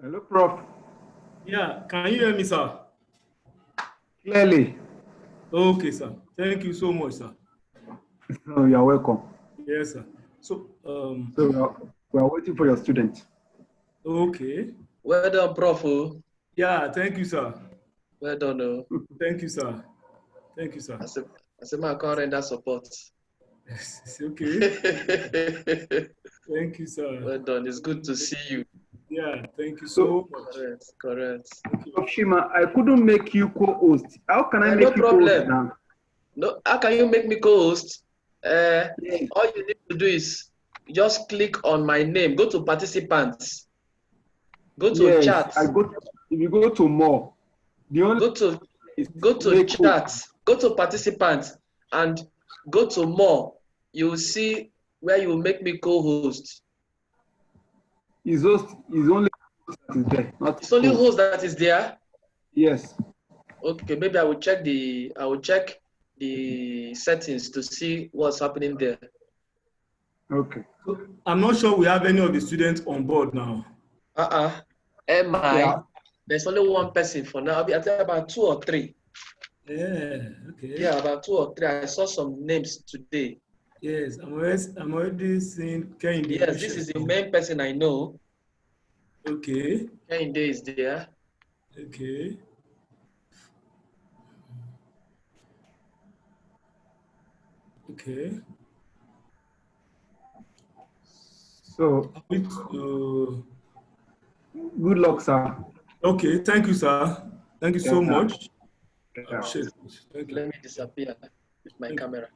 Hello, Prof. Yeah, can you hear me, sir? Clearly. Okay, sir. Thank you so much, sir. Oh, you're welcome. Yes, sir. So we are waiting for your student. Okay. Well done, Prof. Yeah, thank you, sir. Well done. Thank you, sir. Thank you, sir. I said my current render support. It's okay. Thank you, sir. Well done. It's good to see you. Yeah, thank you so much. Correct. Prof. Shima, I couldn't make you co-host. How can I make no you problem. co-host now? No, how can you make me co-host? Yes. All you need to do is just click on my name. Go to participants. Go to chat. If you go to more, go to chat. Go to participants and go to more. You will see where you will make me co-host. It's only host that is there. It's only host that is there. Yes. Okay, maybe I will check the settings to see what's happening there. Okay. So, I'm not sure we have any of the students on board now. Yeah. There's only one person for now. I think about 2 or 3. Yeah, okay. Yeah, about 2 or 3. I saw some names today. Yes, I'm already seeing Kehinde. Yes, this is the main person I know. Okay. Kehinde is there. Okay. Okay. So, good luck, sir. Okay, thank you, sir. Thank you so much. Yeah. Thank you. Let me disappear with my camera.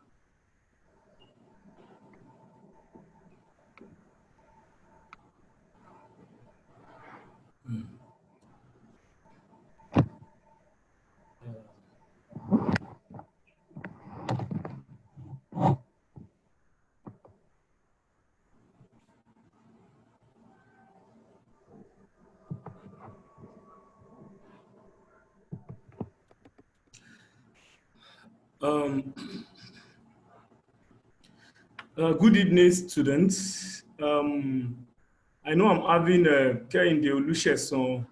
Good evening, students. I know I'm having Kehinde Olusesan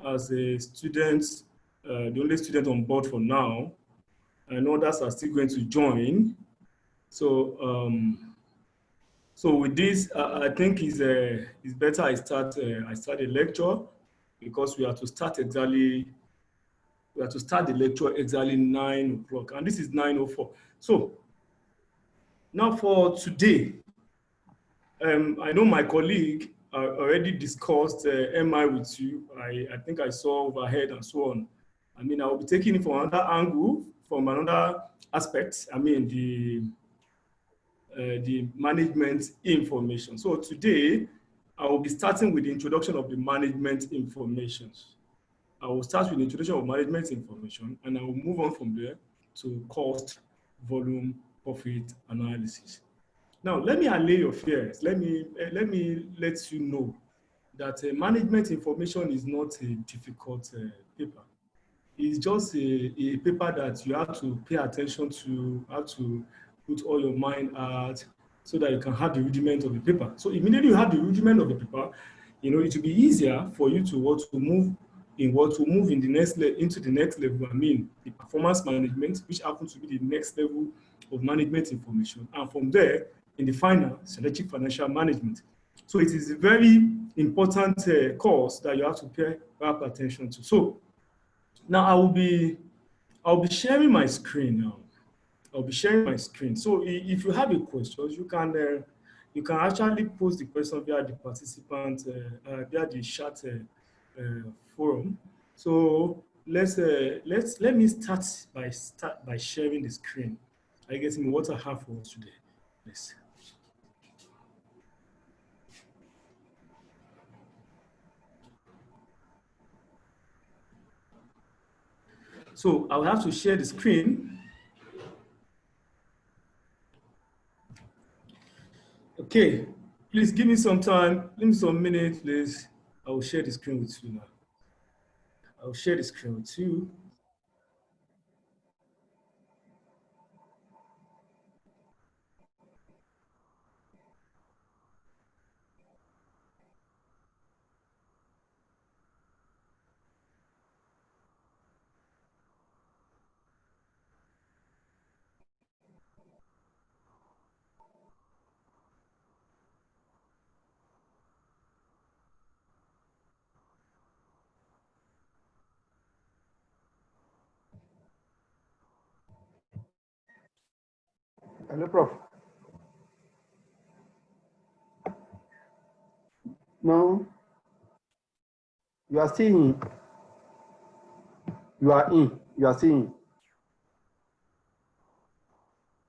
as a student, the only student on board for now. I know others are still going to join. So, so with this, I think it's better I start a lecture because we have to start exactly. We have to start the lecture exactly 9 o'clock, and this is 9:04. So now for today, I know my colleague already discussed MI with you. I think I saw overhead and so on. I mean, I will be taking it from another angle, from another aspect. I mean, the management information. So today, I will be starting with the introduction of the management information. I will start with the introduction of management information, and I will move on from there to cost, volume, profit analysis. Now, let me allay your fears. Let me let you know that management information is not a difficult paper. It's just a paper that you have to pay attention to, have to put all your mind at, so that you can have the rudiment of the paper. So immediately you have the rudiment of the paper, you know, it will be easier for you to move in the next into the next level. I mean, the performance management, which happens to be the next level of management information, and from there, in the final, strategic financial management. So it is a very important course that you have to pay attention to. So now I'll be sharing my screen now. I'll be sharing my screen. So if you have a question, you can actually post the question via the participant via the chat forum. So let me start by sharing the screen. Are you getting what I have for us today? Yes. So I'll have to share the screen. Okay, please give me some time, give me some minutes, please. I will share the screen with you now. I'll share the screen with you. Hello, Prof. No, you are seeing. You are in. You are seeing.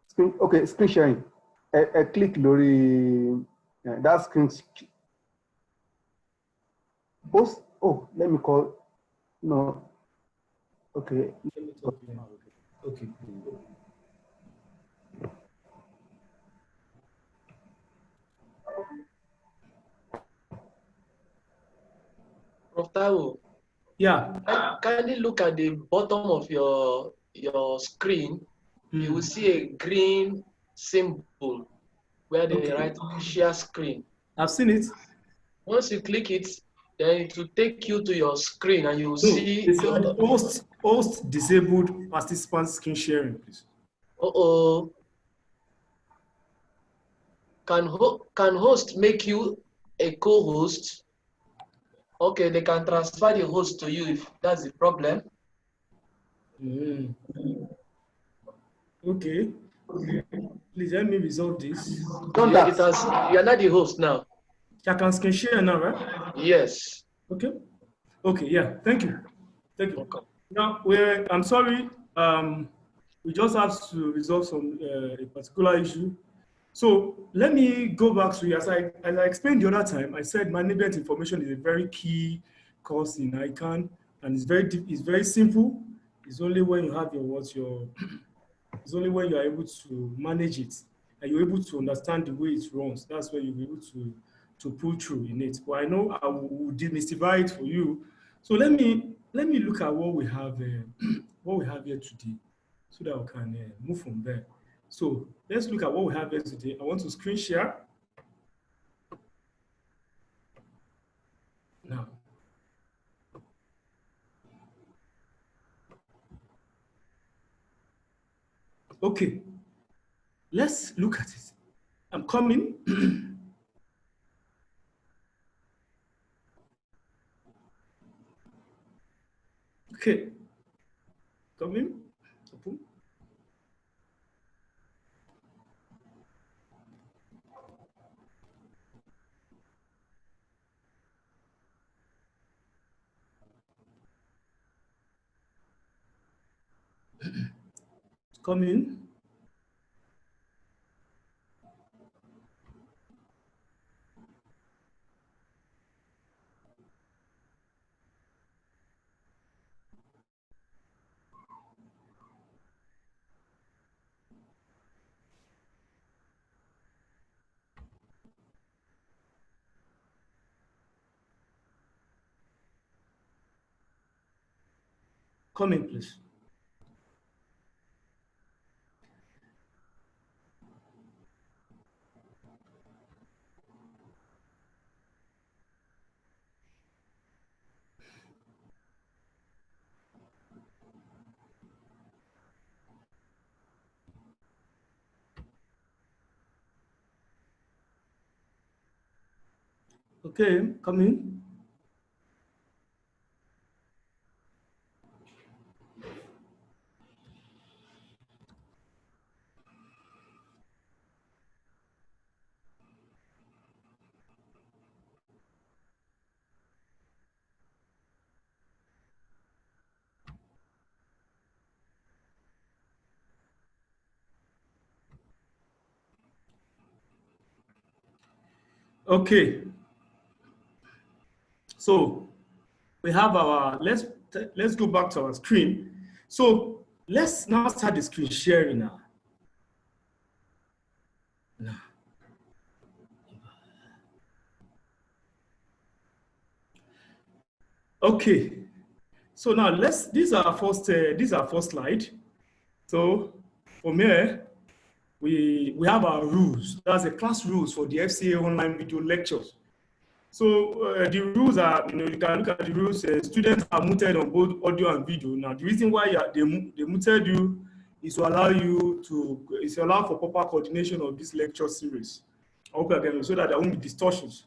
Screen, okay, screen sharing. Click lórí that screen. Post. Oh, let me call. No. Okay. Let me talk to you now. Okay. Prof. Taiwo, Yeah. kindly look at the bottom of your screen. You will see a green symbol where they write share screen. I've seen it. Once you click it, then it will take you to your screen and you will see It's host disabled participant screen sharing, please. Can host make you a co-host? Okay, they can transfer the host to you if that's the problem. Okay. Please help me resolve this. Yeah, you are not the host now. I can screen share now, right? Yes. Okay. Okay, yeah. Thank you. Thank you. Okay. Now, I'm sorry. We just have to resolve some a particular issue. So let me go back to you. As I explained the other time, I said management information is a very key course in ICANN, and it's very simple. It's only when you have it's only when you are able to manage it and you're able to understand the way it runs. That's where you'll be able to pull through in it. But I know I will demystify it for you. So let me look at what we have what we have here today, so that we can move from there. So let's look at what we have here today. I want to screen share now. Okay, let's look at it. I'm coming. Okay, coming. Open. Coming. Coming, please. Okay, coming. Okay. So we have our, let's go back to our screen. So let's now start the screen sharing now. Okay. So now these are our first slide. So from here, we have our rules. That's the class rules for the FCA online video lectures. So the rules are, you can look at the rules. Students are muted on both audio and video. Now, the reason why they muted you is to allow for proper coordination of this lecture series. Okay, so that there won't be distortions.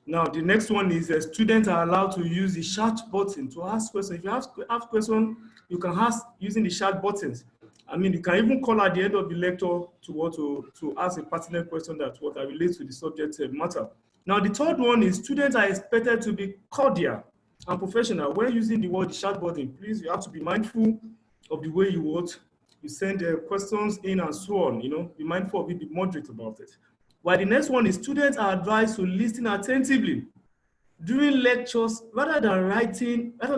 Now, the next one is students are allowed to use the chat button to ask questions. If you have questions, you can ask using the chat buttons. I mean, you can even call at the end of the lecture to ask a pertinent question that relates to the subject matter. Now, the third one is students are expected to be cordial and professional when using the word chat button. Please, you have to be mindful of the way you send questions in and so on. Be mindful of it, be moderate about it. While the next one is students are advised to listen attentively during lectures rather than writing. I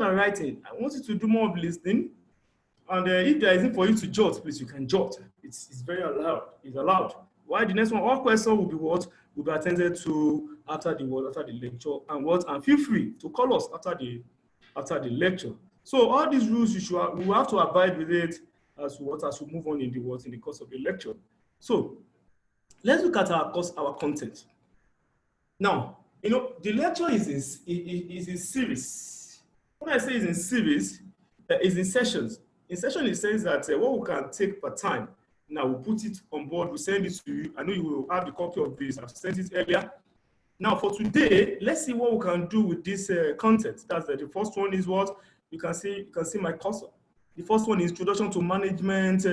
want you to do more of listening. And if there isn't for you to jot, please, you can jot. It's very allowed. It's allowed. While the next one, all questions will be attended to after the lecture, and feel free to call us after the lecture. So all these rules we will have to abide with it as we move on in the course of the lecture. So let's look at our content. Now, the lecture is in series. When I say it's in series, it's in sessions. In session, it says that what we can take per time. Now, we'll put it on board. We'll send it to you. I know you will have the copy of this. I've sent it earlier. Now, for today, let's see what we can do with this content. That's the first one is what you can see my cursor. The first one is introduction to management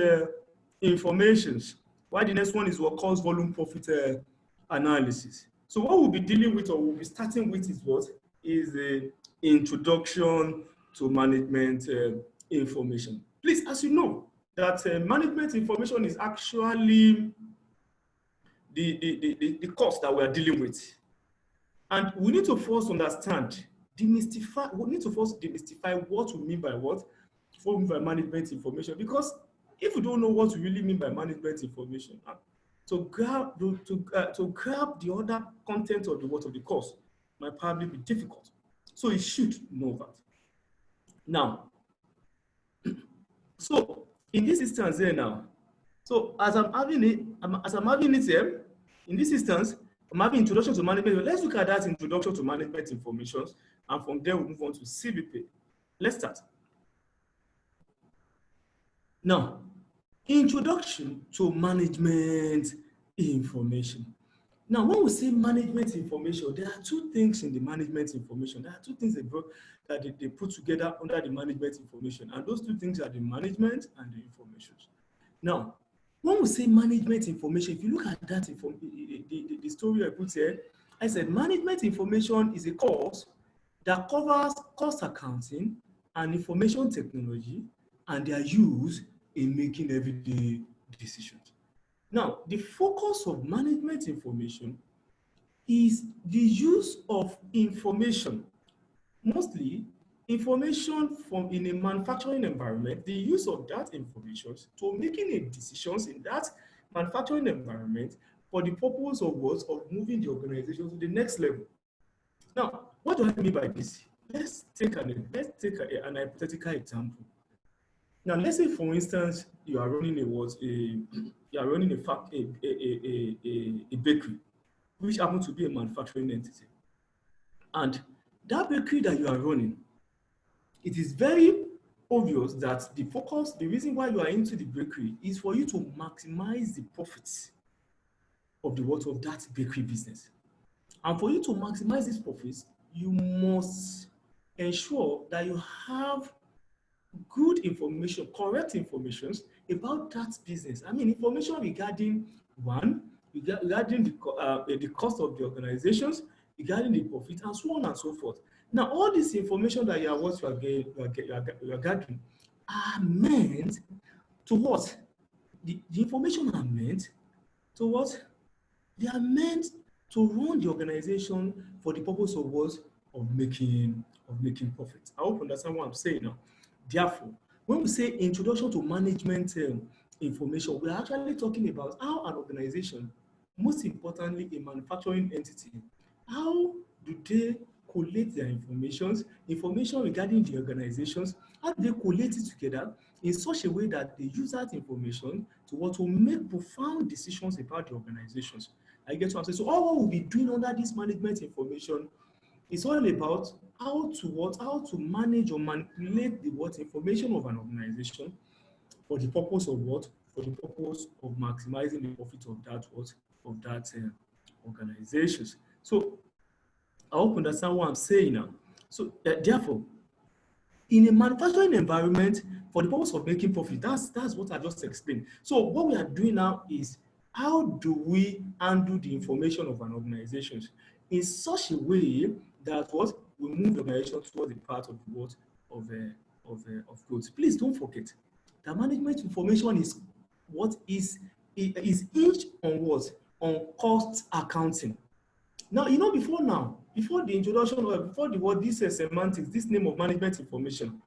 informations. While the next one is what cost volume profit analysis. So what we'll be dealing with, or we'll be starting with, is the introduction to management information. Please, as you know, that management information is actually the course that we are dealing with. And we need to first understand, demystify what we mean by what we mean by management information. Because if we don't know what we really mean by management information, to grab the other content of the course might probably be difficult. So you should know that. Now, so in this instance here now, so as I'm having it here, in this instance, I'm having introduction to management. Let's look at that introduction to management information, and from there we'll move on to CVP. Let's start. Now, introduction to management information. Now, when we say management information, there are two things in the management information. There are two things that they put together under the management information, and those two things are the management and the information. Now, when we say management information, if you look at that the story I put here, I said management information is a course that covers cost accounting and information technology and their use in making everyday decisions. Now, the focus of management information is the use of information, mostly information from in a manufacturing environment, the use of that information to making a decisions in that manufacturing environment for the purpose of what? Of moving the organization to the next level. Now, what do I mean by this? Let's take an hypothetical example. Now, let's say, for instance, you are running a bakery, which happens to be a manufacturing entity, and that bakery that you are running, it is very obvious that the reason why you are into the bakery is for you to maximize the profits of that bakery business. And for you to maximize these profits, you must ensure that you have good information, correct information about that business. I mean, information regarding the cost of the organizations, regarding the profit, and so on and so forth. Now, all this information that you are gathering are meant to what? The information are meant to what? They are meant to run the organization for the purpose of what? Of making profit. I hope you understand what I'm saying now. Therefore, when we say introduction to management information, we're actually talking about how an organization, most importantly a manufacturing entity, how do they collate their information regarding the organizations, how do they collate it together in such a way that they use that information to make profound decisions about the organizations. I get what I'm saying. So all what we'll be doing under this management information is all about how to manage or manipulate the information of an organization for the purpose of what? For the purpose of maximizing the profit of that organizations. So I hope you understand what I'm saying now. So therefore, in a manufacturing environment, for the purpose of making profit, that's what I just explained. So what we are doing now is how do we handle the information of an organization in such a way that we move the organization towards the path of growth. Please don't forget that management information is hinged on on cost accounting. Now, before the introduction or before the word, this semantics, this name of management information,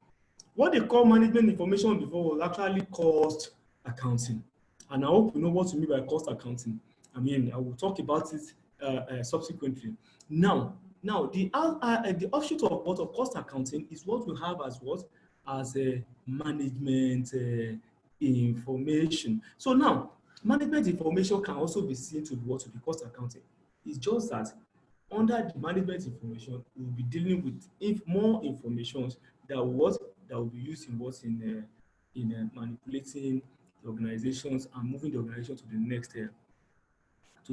what they call management information before was actually cost accounting. And I hope you know what we mean by cost accounting. I mean, I will talk about it subsequently. Now, the offshoot of cost accounting is what we have as a management information. So now, management information can also be seen to be to be cost accounting. It's just that under the management information, we'll be dealing with more information that will be used in manipulating the organizations and moving the organization to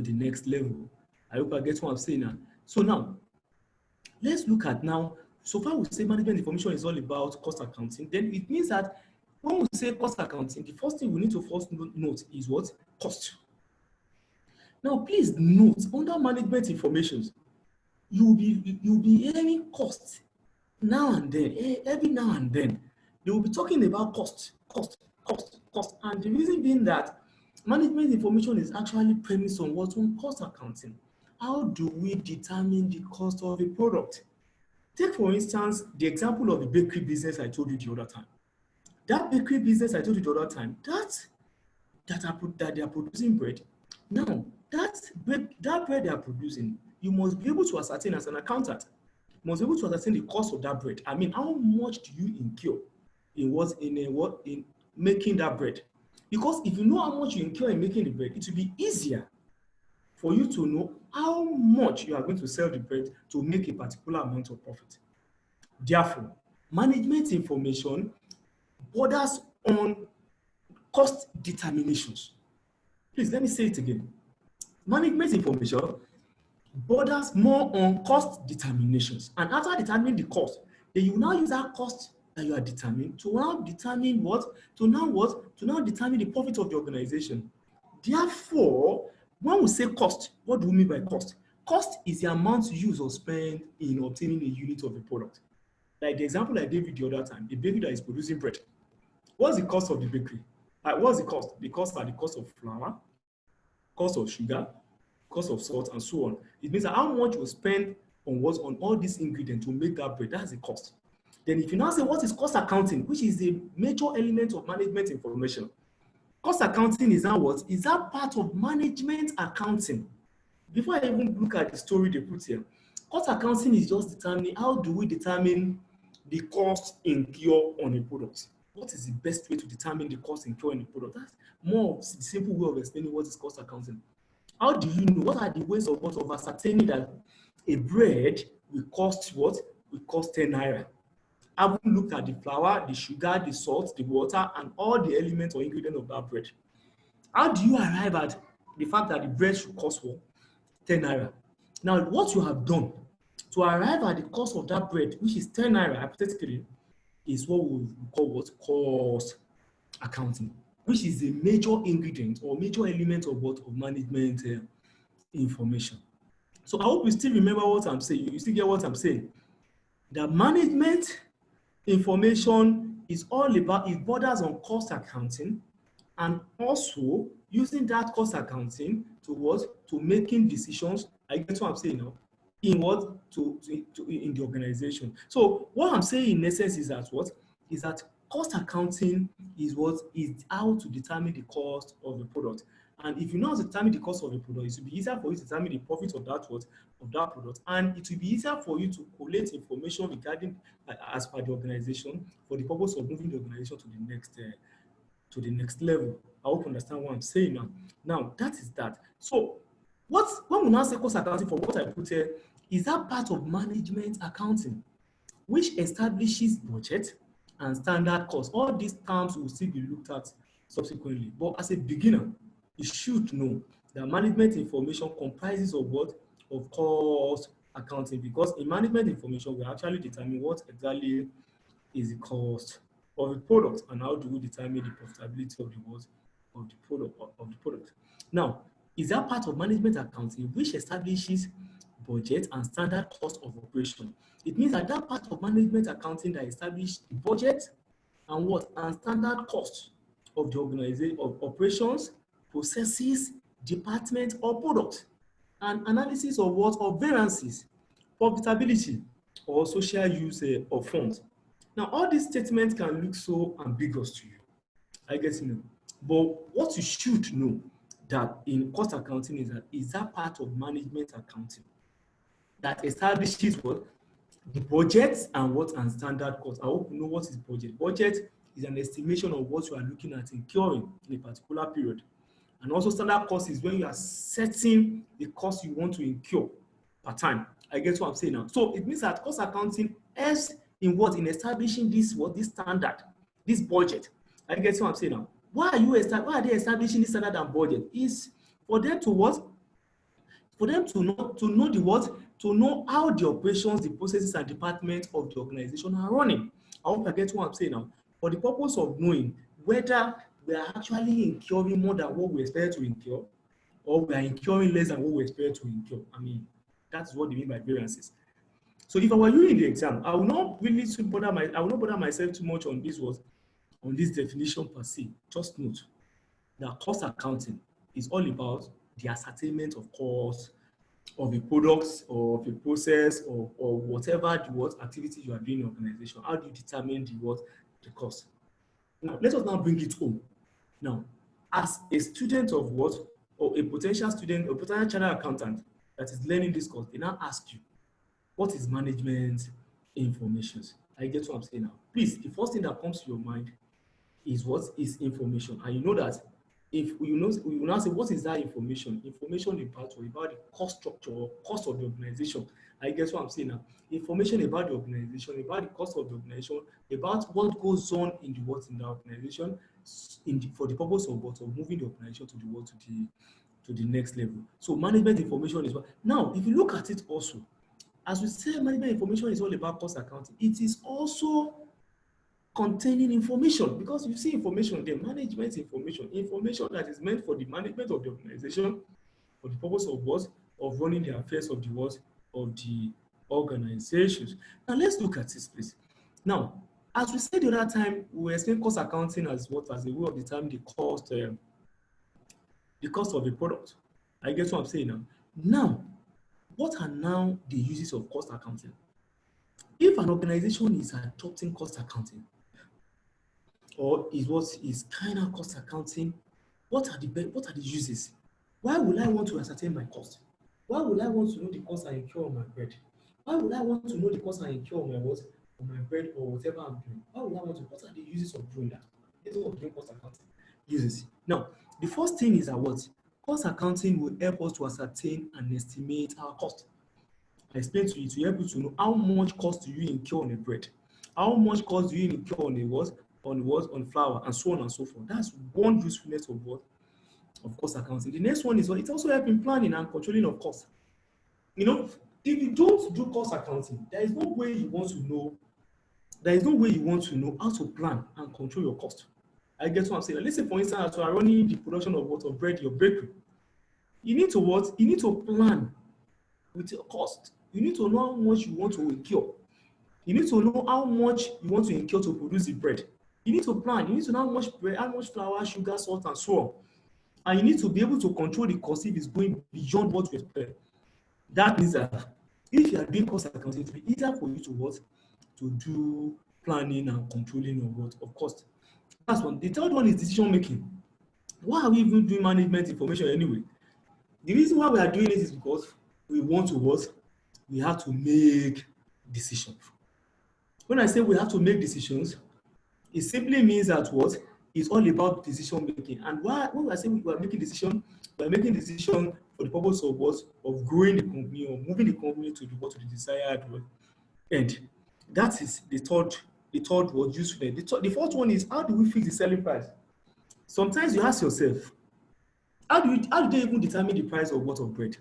the next level. I hope I get what I'm saying now. So now, let's look at now. So far, we say management information is all about cost accounting. Then it means that when we say cost accounting, the first thing we need to first note is what? Cost. Now, please note, under management information, you'll be hearing cost now and then, every now and then. They will be talking about cost. And the reason being that management information is actually premised on on cost accounting. How do we determine the cost of a product? Take, for instance, the example of the bakery business I told you the other time. That bakery business I told you the other time, that they are producing bread. Now, that bread they are producing, you must be able to ascertain as an accountant. You must be able to ascertain the cost of that bread. I mean, how much do you incur in making that bread? Because if you know how much you incur in making the bread, it will be easier for you to know how much you are going to sell the bread to make a particular amount of profit. Therefore, management information borders on cost determinations. Please, let me say it again. Management information borders more on cost determinations. And after determining the cost, then you now use that cost that you are determining to now determine to now determine the profit of the organization. Therefore, when we say cost, what do we mean by cost? Cost is the amount used or spent in obtaining a unit of a product. Like the example I gave you the other time, a bakery that is producing bread. What's the cost of the bakery? What's the cost? The cost are the cost of flour, cost of sugar, cost of salt, and so on. It means that how much you spend on all these ingredients to make that bread, that's the cost. Then if you now say what is cost accounting, which is a major element of management information. Cost accounting is now what? Is that part of management accounting? Before I even look at the story they put here, cost accounting is just determining how do we determine the cost incurred on a product. What is the best way to determine the cost incurred on a product? That's more the simple way of explaining what is cost accounting. How do you know? What are the ways of ascertaining that a bread will cost what? Will cost 10 naira. I've looked at the flour, the sugar, the salt, the water, and all the elements or ingredients of that bread. How do you arrive at the fact that the bread should cost what? 10 naira. Now, what you have done to arrive at the cost of that bread, which is 10 naira, hypothetically, is what we call cost accounting, which is a major ingredient or major element of management information. So I hope you still remember what I'm saying. You still get what I'm saying. The management information is all about, it borders on cost accounting and also using that cost accounting to making decisions I get what I'm saying now. In what in the organization. So what I'm saying in essence is that what is that cost accounting is what is how to determine the cost of the product. And if you know how to determine the cost of the product, it will be easier for you to determine the profit of that what of that product, and it will be easier for you to collate information regarding as per the organization for the purpose of moving the organization to the next level. I hope you understand what I'm saying now. Now that is that. So when we now say cost accounting for what I put here, is that part of management accounting, which establishes budget and standard cost. All these terms will still be looked at subsequently. But as a beginner, you should know that management information comprises of what? Of cost accounting, because in management information, we actually determine what exactly is the cost of a product and how do we determine the profitability of the what? Of the product. Now, is that part of management accounting which establishes budget and standard cost of operation? It means that that part of management accounting that establishes the budget and what? And standard cost of the organization, of operations, processes, department, or product, and analysis of what? Of variances, profitability, or social use of funds. Now, all these statements can look so ambiguous to you. I get you know. But what you should know that in cost accounting is that part of management accounting that establishes what? The budget and what? And standard cost. I hope you know what is budget. Budget is an estimation of what you are looking at incurring in a particular period. And also standard cost is when you are setting the cost you want to incur per time. I get what I'm saying now. So it means that cost accounting helps in what? In establishing this what? This standard, this budget. I get what I'm saying now. Why are they establishing this standard and budget? Is for them to what? For them to know the what? To know how the operations, the processes, and departments of the organization are running. I hope I get what I'm saying now. For the purpose of knowing whether we are actually incurring more than what we expect to incur, or we are incurring less than what we expect to incur. I mean, that's what they mean by variances. So if I were you in the exam, I will not bother myself too much on this definition per se. Just note that cost accounting is all about the ascertainment of cost of a product or of a process or whatever the what activity you are doing in the organization. How do you determine the cost? Now let us now bring it home. Now, as a student of what, or a potential student, or potential chartered accountant that is learning this course, they now ask you, what is management information? I get what I'm saying now. Please, the first thing that comes to your mind is what is information. And you know that if you will now say, what is that information? Information about the cost structure or cost of the organization. I guess what I'm saying now. Information about the organization, about the cost of the organization, about what goes on in the organization, for the purpose of what? Of moving the organization to the next level. So management information is what. Now, if you look at it also, as we say, management information is all about cost accounting. It is also containing information, because you see information there, management information that is meant for the management of the organization, for the purpose of what? Of running the affairs of the what? Of the organizations. Now let's look at this, please. Now, as we said the other time, we explained cost accounting as what? As a way of determining the cost of a product. I guess what I'm saying now. Now, what are now the uses of cost accounting? If an organization is adopting cost accounting, or is kind of cost accounting, what are the uses? Why would I want to ascertain my cost? Why would I want to know the cost I incur on my bread? Why would I want to know the cost I incur on my what? On my bread or whatever I'm doing? Why would I want to? What are the uses of doing that? Of doing cost accounting uses. Now, the first thing is that what? Cost accounting will help us to ascertain and estimate our cost. I explained to you to help you to know how much cost do you incur on a bread, how much cost do you incur on a what? On flour, and so on and so forth. That's one usefulness of what? Of cost accounting. The next one is what? It also helps in planning and controlling of costs. You know, if you don't do cost accounting, there is no way you want to know how to plan and control your cost. I get what I'm saying. Let's say, for instance, as you are running the production of what? Of bread, your bakery. You need to what? You need to plan with your cost. You need to know how much you want to incur. You need to know how much you want to incur to produce the bread. You need to plan. You need to know how much bread, how much flour, sugar, salt, and so on. And you need to be able to control the cost if it's going beyond what you expect. That means that if you are doing cost accounting, it will be easier for you to what? To do planning and controlling of what? Of cost. That's one. The third one is decision making. Why are we even doing management information anyway? The reason why we are doing it is because we want to what? We have to make decisions. When I say we have to make decisions, it simply means that what? It's all about decision making. And why, when we are saying we are making decision for the purpose of what? Of growing the company or moving the company to the desired end. That is the third word useful. The fourth one is, how do we fix the selling price? Sometimes you ask yourself, how do they even determine the price of what? Of bread?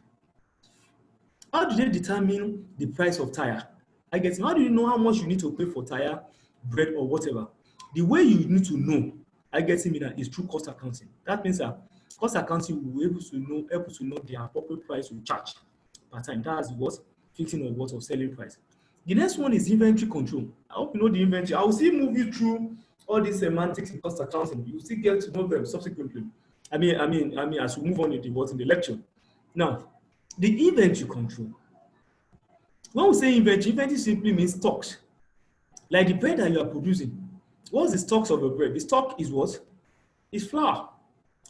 How do they determine the price of tire? I guess, how do you know how much you need to pay for tire, bread, or whatever? The way you need to know, I get that is through cost accounting. That means that cost accounting will be able to know the appropriate price to charge per time. That's what? Fixing of what? Of selling price. The next one is inventory control. I hope you know the inventory. I will still move you through all these semantics in cost accounting. You will still get to know them subsequently. I mean, as we move on in the lecture. Now, the inventory control. When we say inventory simply means stocks. Like the bread that you are producing. What's the stocks of the bread? The stock is what? Is flour.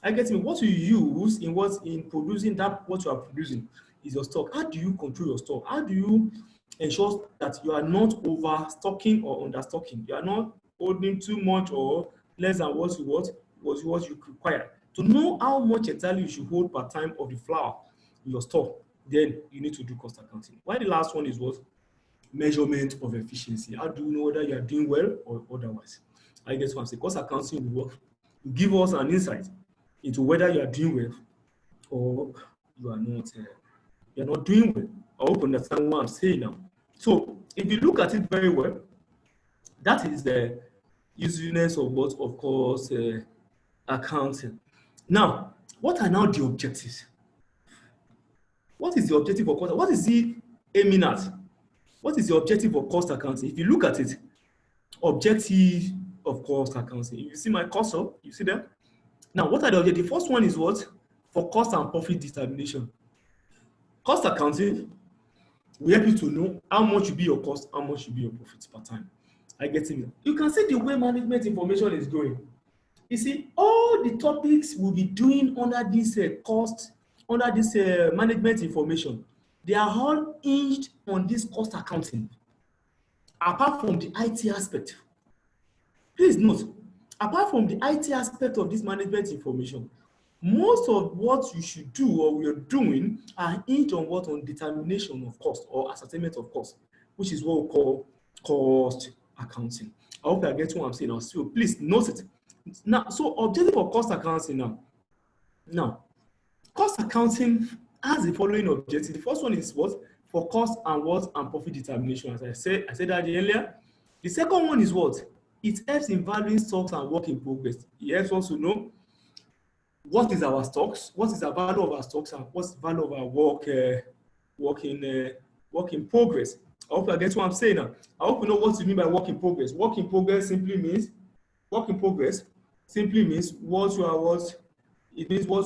I get me. What you use in producing that what you are producing is your stock. How do you control your stock? How do you ensure that you are not overstocking or understocking? You are not holding too much or less than what you require. To know how much entirely you should hold per time of the flour in your stock, then you need to do cost accounting. Why the last one is what? Measurement of efficiency. How do you know whether you are doing well or otherwise? I guess what I'm saying. Cost accounting will give us an insight into whether you are doing well or you are not doing well. I hope you understand what I'm saying now. So if you look at it very well, that is the usefulness of what? Of course, accounting. Now, what are now the objectives? What is the objective of cost? What is he aiming at? What is the objective of cost accounting? If you look at it, objective of cost accounting. If you see my cursor, you see them? Now, what are the objectives? The first one is what? For cost and profit determination. Cost accounting will help you to know how much will be your cost, how much will be your profit per time. I get it. You can see the way management information is going. You see, all the topics we'll be doing under this management information, they are all hinged on this cost accounting, apart from the IT aspect. Please note, apart from the IT aspect of this management information, most of what you should do or we are doing are hinged on what? On determination of cost or ascertainment of cost, which is what we call cost accounting. I hope I get what I'm saying now. So please note it. Now, so objective of cost accounting now. Cost accounting has the following objective. The first one is what? For cost and what? And profit determination. As I said that earlier. The second one is what? It helps in valuing stocks and work in progress. It helps us to know what is our stocks, what is the value of our stocks, and what's the value of our work in progress. I hope I get what I'm saying now. I hope you know what you mean by work in progress. Work in progress simply means what you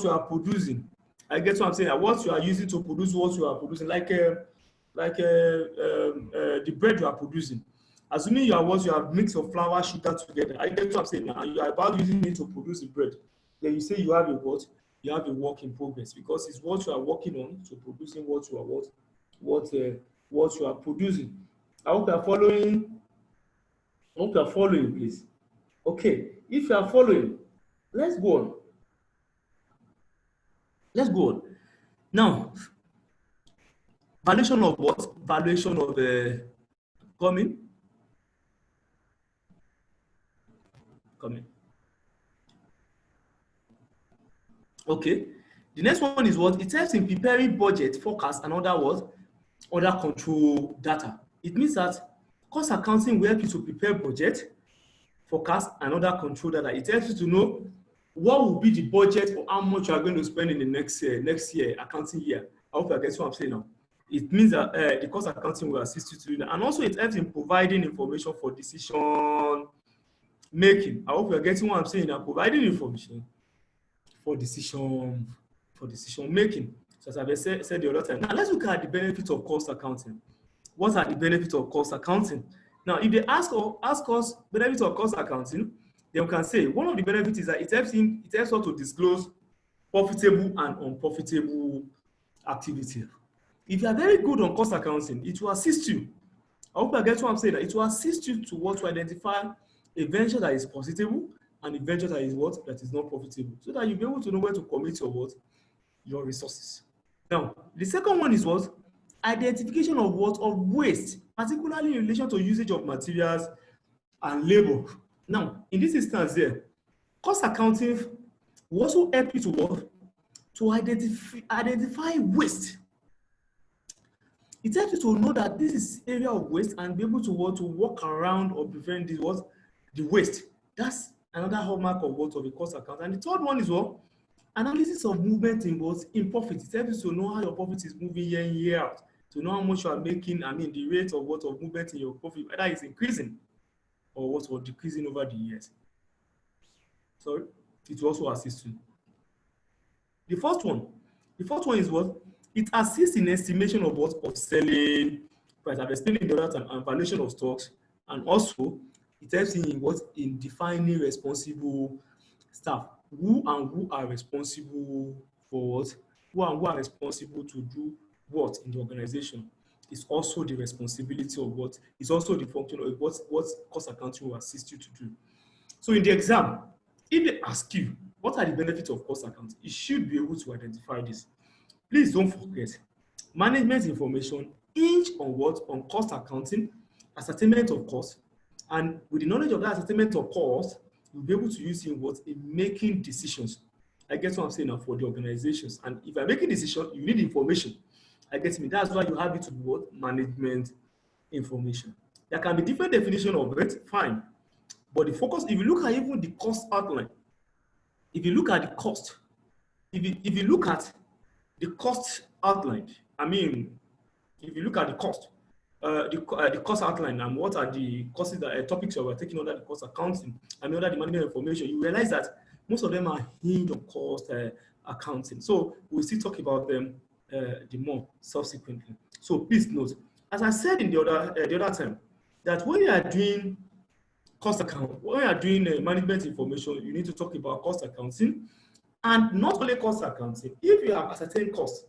are producing. I get what I'm saying. What you are using to produce what you are producing, like the bread you are producing. Assuming you have mixed your flour, sugar together. I get what I'm saying now. You are about using it to produce the bread. Then you say you have a what? You have a work in progress because it's what you are working on to producing what you are producing. I hope you are following. Please. Okay, if you are following, let's go on. Now, valuation of what? Valuation of coming. Okay. The next one is what? It helps in preparing budget, forecast, and other control data. It means that cost accounting will help you to prepare budget, forecast, and other control data. It helps you to know what will be the budget for how much you are going to spend in the next year, accounting year. I hope you get what I'm saying now. It means that the cost accounting will assist you to do that. And also it helps in providing information for decision making. I hope you're getting what I'm saying now. Providing information for decision making. So as I said the other time, now let's look at the benefits of cost accounting. What are the benefits of cost accounting? Now, if they ask us benefits of cost accounting, then we can say one of the benefits is that it helps us to disclose profitable and unprofitable activity. If you are very good on cost accounting, it will assist you. I hope I get what I'm saying. That it will assist you to identify a venture that is profitable and a venture that is that is not profitable, so that you'll be able to know where to commit your resources. Now, the second one is identification of waste, particularly in relation to usage of materials and labor. Now, in this instance here, cost accounting will also help you to identify waste. It helps you to know that this is area of waste and be able to work around or prevent the waste. That's another hallmark of a cost account. And the third one is analysis of movement in profit. It helps you to know how your profit is moving year in, year out, to know how much you are making. I mean, the rate of movement in your profit, whether it's increasing or decreasing over the years. So it will also assist you. The fourth one is it assists in estimation of selling price. I've explained in the other time, and valuation of stocks, and also it helps in defining responsible staff. Who are responsible for what? Who are responsible to do what in the organization? It's also the responsibility of what? It's also the function of what cost accounting will assist you to do. So in the exam, if they ask you, what are the benefits of cost accounting? You should be able to identify this. Please don't forget, management information hinge on On cost accounting, ascertainment of cost, and with the knowledge of that ascertainment of cost, you'll be able to use it in making decisions. I get what I'm saying now for the organizations. And if you're making decisions, you need information. I get me. That's why you have it to be management information. There can be different definition of it, fine. But the focus, if you look at even the cost outline, if you look at the cost, if you look at the cost outlined, I mean, if you look at the cost, the cost outline and what are the costs that topics that we're taking under the cost accounting and under the management information, you realize that most of them are hinged on cost accounting. So we'll still talk about them the more subsequently. So please note, as I said in the other time, that when you are doing cost account, when you are doing management information, you need to talk about cost accounting, and not only cost accounting. If you have ascertained cost,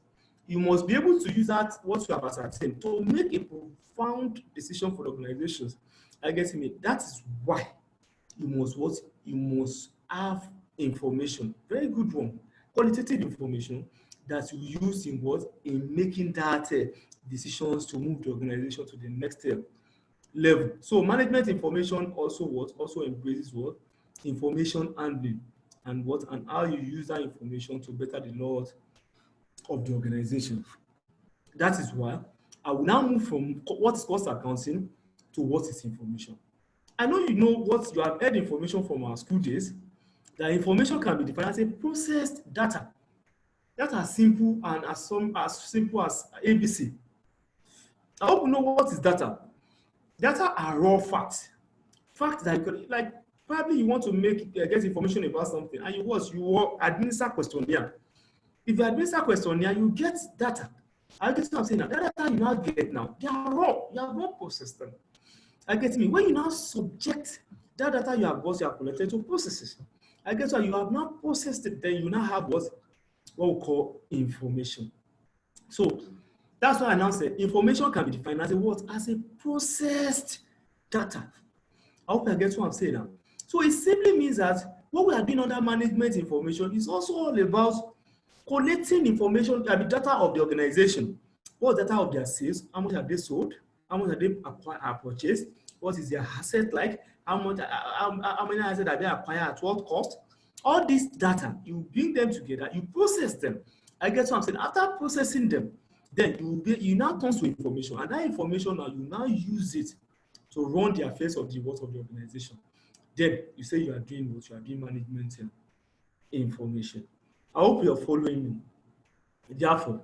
you must be able to use that what you have ascertained to make a profound decision for the organizations. I guess that is why you must have information, very good one, qualitative information that you use in making that decisions to move the organization to the next level. So management information also embraces information handling, and how you use that information to better the laws of the organization. That is why I will now move from what is cost accounting to what is information. I know you know what you have heard information from our school days, that information can be defined as a processed data. That as simple and as simple as ABC. I hope you know what is data. Data are raw facts. Facts that you could, like, probably you want to get information about something, and you administer questionnaire. If you administer questionnaire, you get data. I get what I'm saying now. That data you now get now, they are raw. You have not processed them. I get me. When you now subject that data you have collected to processes, I guess what you have not processed it, then you now have what we call information. So that's why I now say information can be defined as as a processed data. I hope I get what I'm saying now. So it simply means that what we are doing under management information is also all about collecting information, the data of the organization. What data of their sales? How much have they sold? How much have they purchased? What is their asset like? How many assets have they acquired at what cost? All this data, you bring them together, you process them. I guess what I'm saying. After processing them, then you now turn to information, and that information now you now use it to run the affairs of the organization. Then you say you are doing management information. I hope you are following me. Therefore,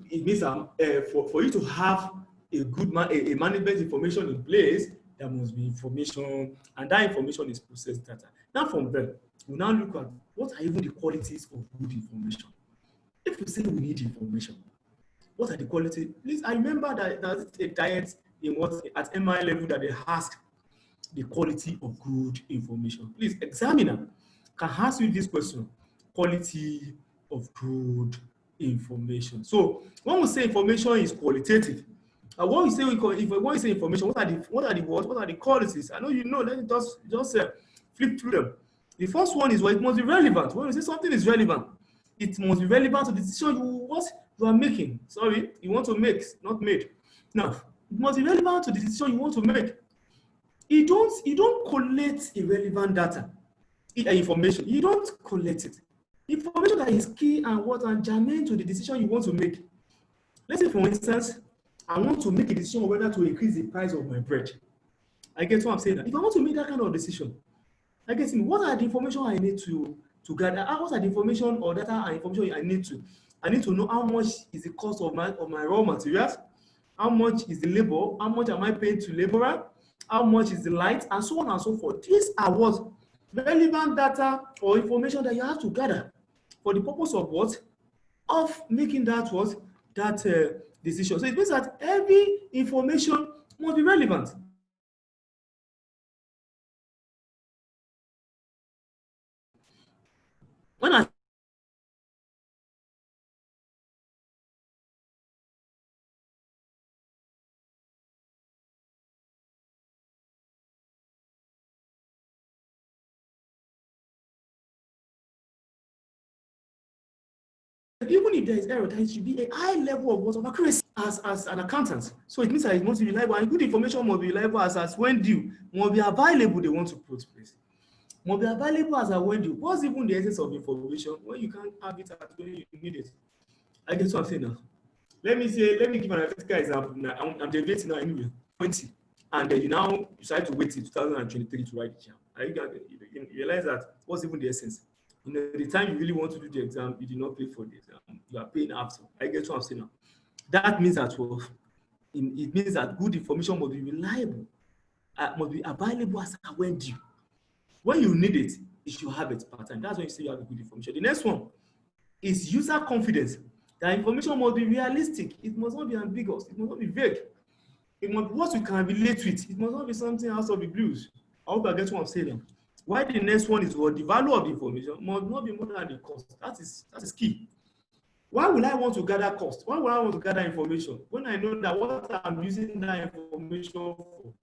it means for you to have a good management information in place, there must be information, and that information is processed data. Now from there, we now look at what are even the qualities of good information. if we say we need information, what are the quality? Please, I remember that there's a diet in what at MI level that they ask the quality of good information. Please, examiner can ask you this question: quality of good information. So when we say information is qualitative, and when we say information, what are the qualities? I know you know. Let me just flip through them. The first one is, well, it must be relevant. When we say something is relevant, it must be relevant to the decision you are making. Sorry, you want to make, not made. Now, it must be relevant to the decision you want to make. You don't collect irrelevant data, information. You don't collect it. Information that is key and germane to the decision you want to make. Let's say, for instance, I want to make a decision on whether to increase the price of my bread. I get what I'm saying. If I want to make that kind of decision, I guess what are the information I need to gather? What are the information or data and information I need to know how much is the cost of my raw materials, how much is the labor, how much am I paying to laborer, how much is the light, and so on and so forth. These are what relevant data or information that you have to gather for the purpose of what? Of making that decision. So it means that every information must be relevant. When I even if there is error, there should be a high level of accuracy as an accountant. So it means that it must be reliable, and good information must be reliable as when due, must be available. They want to put place. Must be available as a when due. What's even the essence of information when you can't have it at when you need it? I get what I'm saying now. Let me give an analytical example. Now, I'm debating now anyway, 20, and then you decide to wait till 2023 to write the exam. You realize that what's even the essence? You know, the time you really want to do the exam, you did not pay for the exam. You are paying after. I get what I'm saying now. That means that it means that good information must be reliable, must be available as when due. When you need it, you should have it part time. That's when you say you have a good information. The next one is user confidence. The information must be realistic. It must not be ambiguous. It must not be vague. It must be what you can relate with. It must not be something out of the blues. I hope I get what I'm saying. Why the next one is what the value of the information must not be more than the cost. That is key. Why will I want to gather cost? Why will I want to gather information when I know that what I'm using that information for,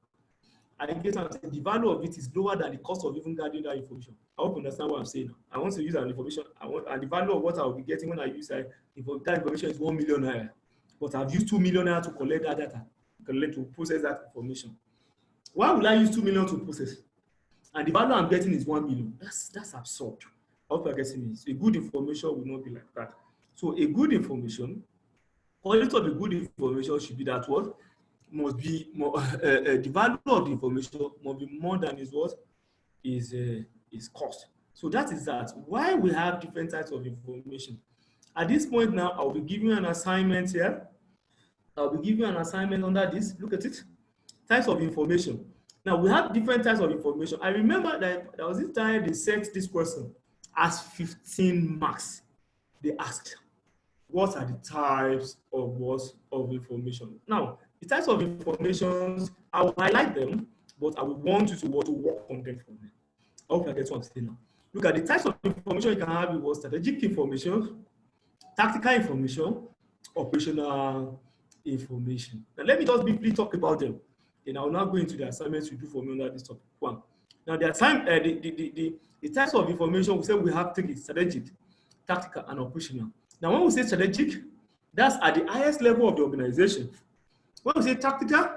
I get the value of it is lower than the cost of even gathering that information. I hope you understand what I'm saying. I want to use that information. And the value of what I will be getting when I use that information is 1 million naira. But I've used 2 million naira to collect that data, to process that information. Why will I use 2 million to process? And the value I'm getting is 1 million. That's absurd. I hope you're getting me. So a good information will not be like that. So a good information, quality of a good information should be that what must be more, the value of the information must be more than is cost. So that is that. Why we have different types of information. At this point now, I'll be giving you an assignment here. I'll be giving you an assignment under this. Look at it. Types of information. Now we have different types of information. I remember that there was this time they set this question as 15 marks. They asked, what are the types of information? Now, the types of information, I will highlight them, but I will want you to work on them for me. I hope I get what I'm saying now. Look at the types of information you can have. It was strategic information, tactical information, operational information. Now, let me just briefly talk about them. And I will now go into the assignments you do for me under this topic. One. Now, the types of information, we say we have three: strategic, tactical, and operational. Now, when we say strategic, that's at the highest level of the organization. When we say tactical,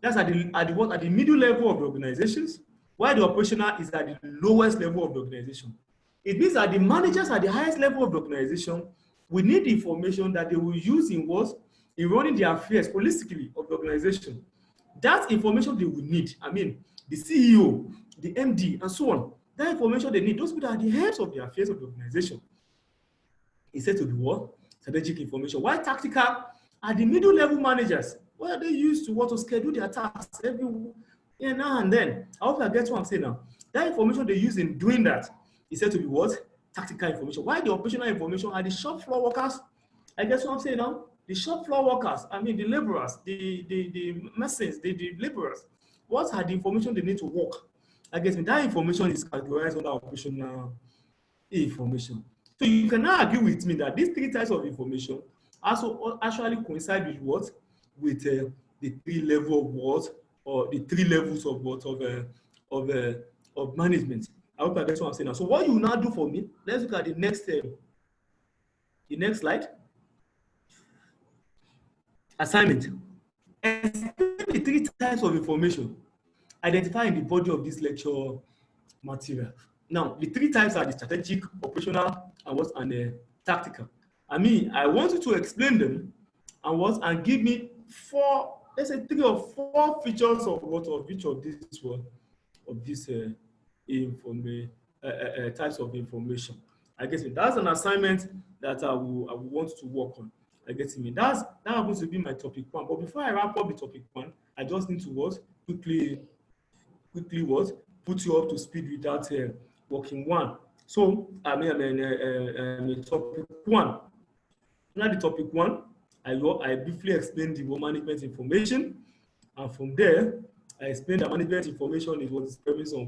that's at the middle level of the organizations, while the operational is at the lowest level of the organization. It means that the managers at the highest level of the organization will need the information that they will use in running the affairs holistically of the organization. That information they will need, the CEO, the MD, and so on, that information they need, those people are the heads of the affairs of the organization. It's said to be what? Strategic information. Why tactical are the middle level managers? What are they used to schedule their tasks every now and then? I hope I get what I'm saying now. That information they use in doing that is said to be what? Tactical information. Why the operational information are the shop floor workers I guess what I'm saying now? The shop floor workers, I mean the laborers, the masons, the laborers, what are the information they need to work? I guess that information is categorized under operational information. So you can now agree with me that these three types of information also actually coincide with what? With the three level of what? Or the three levels of what? Of, uh, of management. I hope that's what I'm saying now. So what you now do for me, let's look at the next slide. Assignment. Explain the three types of information identified in the body of this lecture material. Now, the three types are the strategic, operational, and tactical. I mean, I want you to explain them and give me four, let's say 3 or 4 features of each of these types of information. I guess that's an assignment that I will want to work on. I get me. That happens to be my topic 1. But before I wrap up the topic 1, I just need to quickly put you up to speed with that working 1. So topic 1. Now the topic 1, I briefly explained the management information, and from there I explained that management information is what is premise on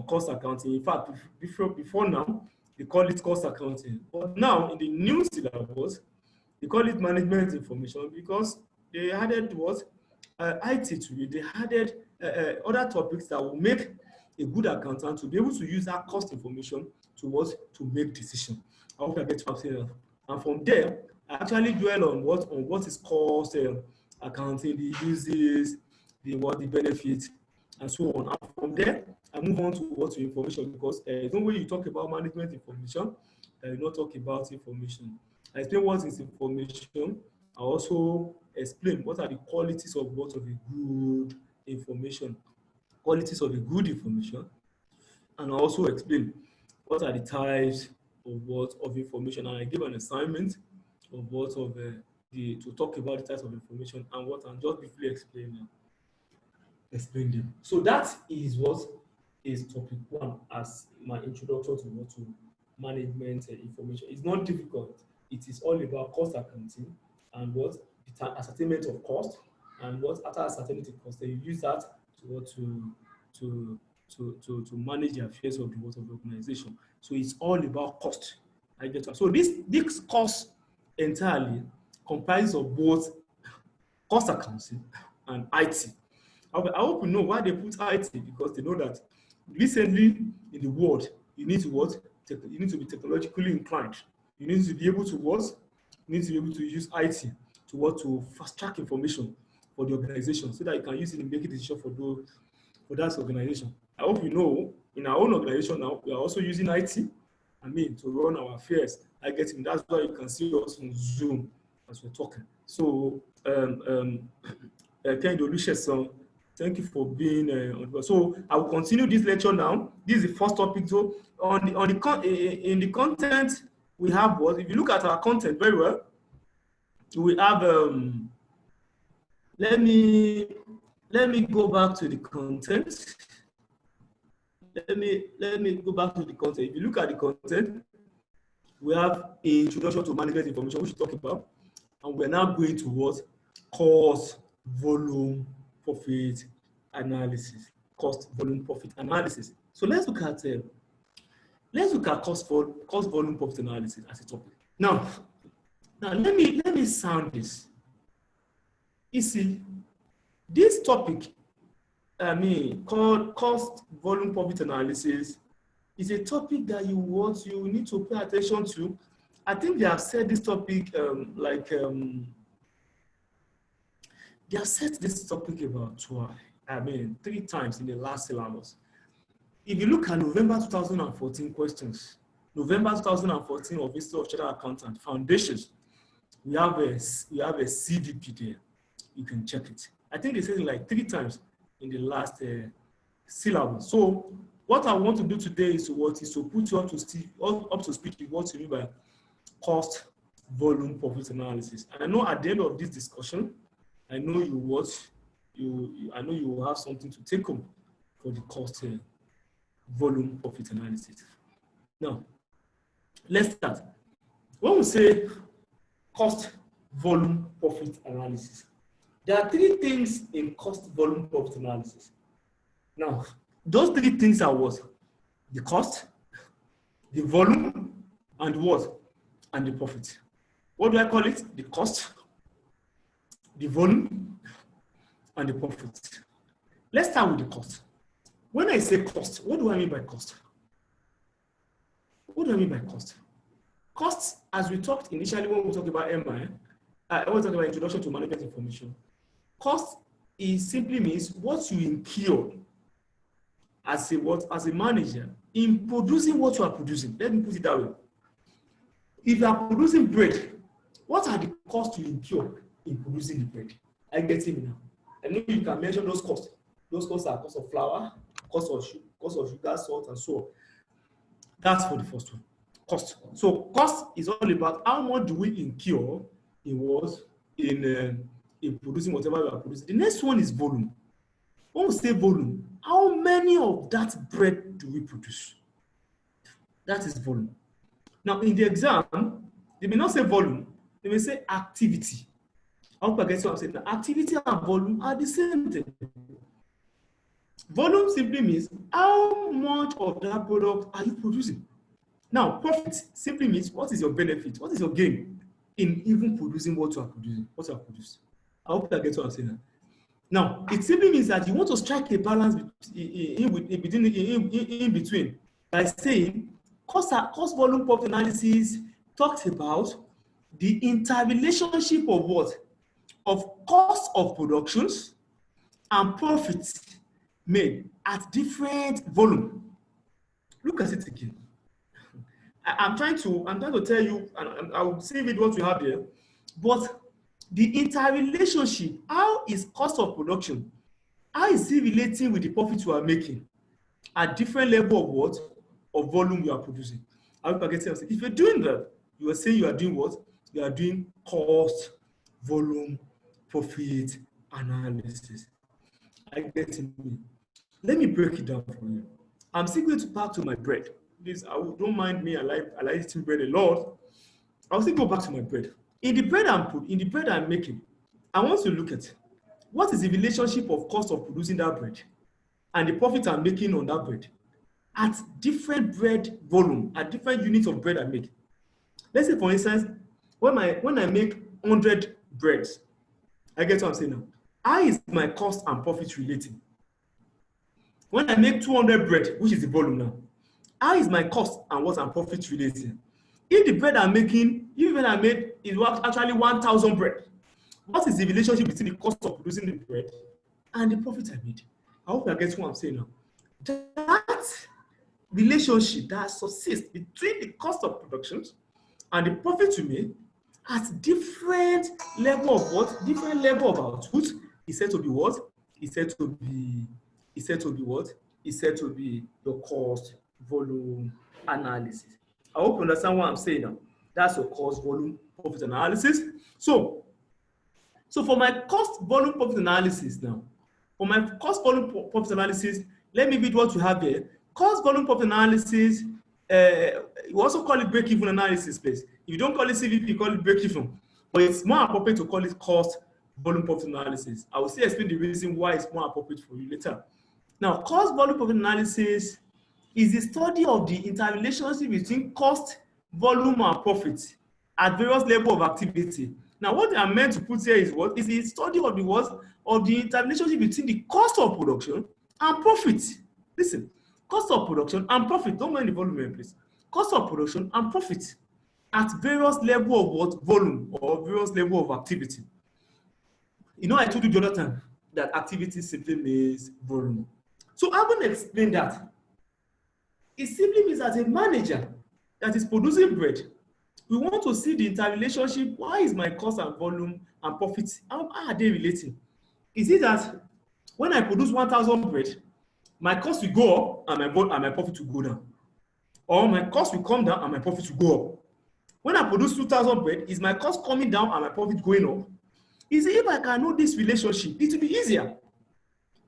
cost accounting. In fact, before now, they call it cost accounting. But now in the new syllabus, they call it management information because they added IT to it. They added other topics that will make a good accountant to be able to use that cost information to make decisions. I hope I get what I'm saying. And from there, I actually dwell on what is cost accounting, the uses, the benefits, and so on. And from there, I move on to information, because no way you talk about management information that you not talk about information. I explain what is information. I also explain what are the qualities of a good information, and I also explain what are the types of information, and I give an assignment of to talk about the types of information and just briefly explain them. So that is what is topic 1 as my introduction to management information. It's not difficult. It is all about cost accounting and the ascertainment of cost, and after ascertainment of cost, then you use that to manage the affairs of the organization. So it's all about cost. I get that. So this cost entirely comprises of both cost accounting and IT. I hope you know why they put IT, because they know that recently in the world, you need to be technologically inclined. You need to be able to use IT to fast track information for the organization, so that you can use it in making decisions for that organization. I hope you know, in our own organization now, we are also using IT, to run our affairs. I get it. That's why you can see us on Zoom as we're talking. So, Kendo Lucius, thank you for being on. So I will continue this lecture now. This is the first topic. So in the content we have if you look at our content very well, we have let me go back to the content. Let me go back to the content. If you look at the content, we have introduction to management information, which we talk about, and we're now going towards cost, volume, profit analysis. Cost, volume, profit analysis. So let's look at cost, volume, profit analysis as a topic. Now let me sound this. You see, this topic, called cost, volume, profit analysis, is a topic that you need to pay attention to. I think they have said this topic they have set this topic about 3 times in the last syllabus. If you look at November 2014 questions, November 2014 of History of Chartered Accountant Foundations, we have a CVP there. You can check it. I think they said it like 3 times in the last syllabus. So what I want to do today is to put you up to speed with what you mean by cost, volume, profit analysis. And I know at the end of this discussion, I know you will have something to take home for the cost, volume, profit analysis. Now, let's start. When we say cost, volume, profit analysis. There are three things in cost, volume, profit analysis. Now, those three things are what? The cost, the volume, and what? And the profit. What do I call it? The cost, the volume, and the profit. Let's start with the cost. When I say cost, what do I mean by cost? What do I mean by cost? Cost, as we talked initially when we talked about MI, when we talked about introduction to management information, cost simply means what you incur as a manager in producing what you are producing. Let me put it that way. If you are producing bread, what are the costs you incur in producing the bread? I get it now. I know you can mention those costs. Those costs are cost of flour, cost of sugar, salt, and so on. That's for the first one. Cost. So cost is all about how much do we incur in producing whatever we are producing. The next one is volume. When we say volume, how many of that bread do we produce? That is volume. Now, in the exam, they may not say volume, they may say activity. I hope I get what I'm saying. Activity and volume are the same thing. Volume simply means how much of that product are you producing? Now, profit simply means what is your benefit, what is your gain in even producing what you are producing, what you have produced. I hope I get what I'm saying. Now, it simply means that you want to strike a balance in between by saying cost volume profit analysis talks about the interrelationship of what? Of cost of productions and profits made at different volume. Look at it again. I'm trying to tell you, and I will save it what we have here, but the interrelationship, how is cost of production, how is it relating with the profit you are making at different level of what? Of volume you are producing. I hope I get it. If you're doing that, you are saying you are doing what? You are doing cost, volume, profit analysis. I get it. Let me break it down for you. I'm still going to back to my bread. Please, don't mind me. I like eating bread a lot. I'll still go back to my bread. In the bread I'm making, I want to look at what is the relationship of cost of producing that bread and the profit I'm making on that bread at different bread volume, at different units of bread I make. Let's say, for instance, when I make 100 breads, I get what I'm saying now. How is my cost and profit relating? When I make 200 bread, which is the volume now, how is my cost and what and profit relating? If the bread I'm making, even I made is actually 1,000 bread, what is the relationship between the cost of producing the bread and the profit I made? I hope you get what I'm saying now. That relationship that subsists between the cost of production and the profit you made at different level of what? Different level of output is said to be what? Is said to be what? Is said to be your cost volume analysis. I hope you understand what I'm saying now. That's your cost volume profit analysis. So for my cost volume profit analysis now, for my cost volume profit analysis, let me read what you have here. Cost volume profit analysis, you also call it break-even analysis, please. If you don't call it CVP, you call it break-even. But it's more appropriate to call it cost volume profit analysis. I will still explain the reason why it's more appropriate for you later. Now, cost volume profit analysis is the study of the interrelationship between cost, volume, and profit at various levels of activity. Now, what I meant to put here is what? Is the study of the what? Of the interrelationship between the cost of production and profit. Listen, cost of production and profit, don't mind the volume, please. Cost of production and profit at various levels of what? Volume or various levels of activity. You know, I told you the other time that activity simply means volume. So I'm going to explain that. It simply means as a manager that is producing bread, we want to see the interrelationship. Why is my cost and volume and profit, how are they relating? Is it that when I produce 1,000 bread, my cost will go up and my profit will go down? Or my cost will come down and my profit will go up? When I produce 2,000 bread, is my cost coming down and my profit going up? Is it if I can know this relationship, it will be easier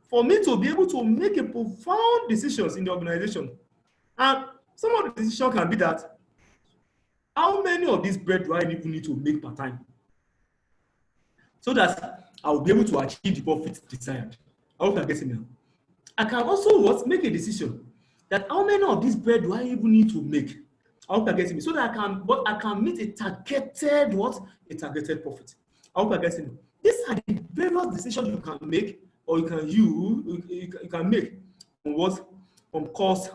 for me to be able to make a profound decisions in the organization. And some of the decisions can be that how many of this bread do I even need to make per time so that I will be able to achieve the profit desired? I hope you're getting it now. I can also make a decision that how many of this bread do I even need to make? I hope you're getting me. So that I can meet a targeted a targeted profit. I hope you're getting me. These are the various decisions you can make or you can make on cost,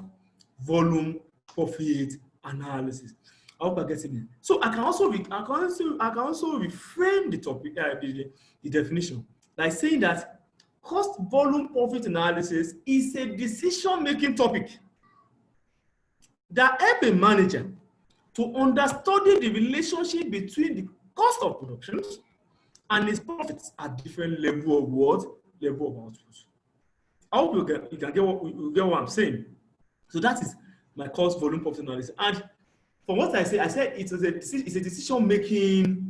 volume, profit analysis. I hope you're getting me. So I can also reframe the topic, the definition, like saying that cost, volume, profit analysis is a decision-making topic that help a manager to understudy the relationship between the cost of production and its profits at different level of level of output. I hope you can get what I'm saying. So that is my cost, volume, profit analysis. And from what I said it's a decision-making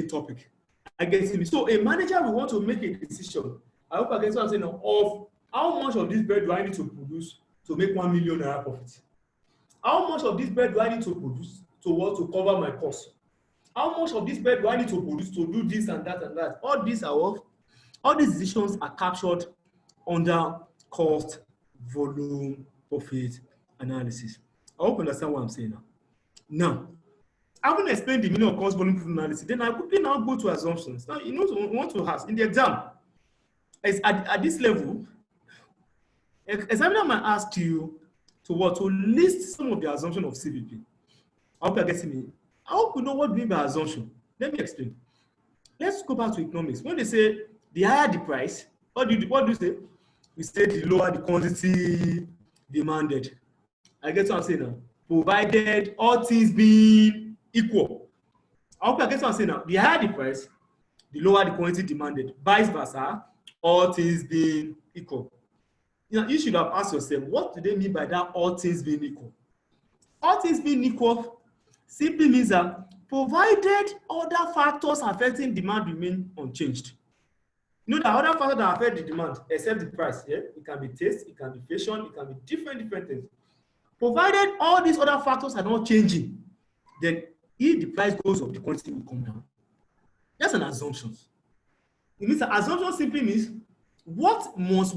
topic. I get it. So a manager will want to make a decision. I hope I get what I'm saying now, of how much of this bread do I need to produce to make 1 million naira profit? How much of this bread do I need to produce to cover my costs? How much of this bread do I need to produce to do this and that and that? All these decisions are captured under cost, volume, profit analysis. I hope you understand what I'm saying now. Now, having explained the meaning of cost, volume, profit analysis, then I quickly now go to assumptions. Now, you want to ask in the exam, at this level, examiner might ask you to list some of the assumptions of CVP. I hope you're getting me. I hope you know what we mean by assumption. Let me explain. Let's go back to economics. When they say the higher the price, what do you say? We say the lower the quantity demanded. I get what I'm saying now. Provided all things being equal. I hope you get what I'm saying now. The higher the price, the lower the quantity demanded. Vice versa, all things being equal. You should have asked yourself, what do they mean by that all things being equal? All things being equal simply means that provided other factors affecting demand remain unchanged. You know that other factors that affect the demand, except the price, yeah? It can be taste, it can be fashion, it can be different things. Provided all these other factors are not changing, then if the price goes up, the quantity will come down. That's an assumption. It means that assumption simply means what must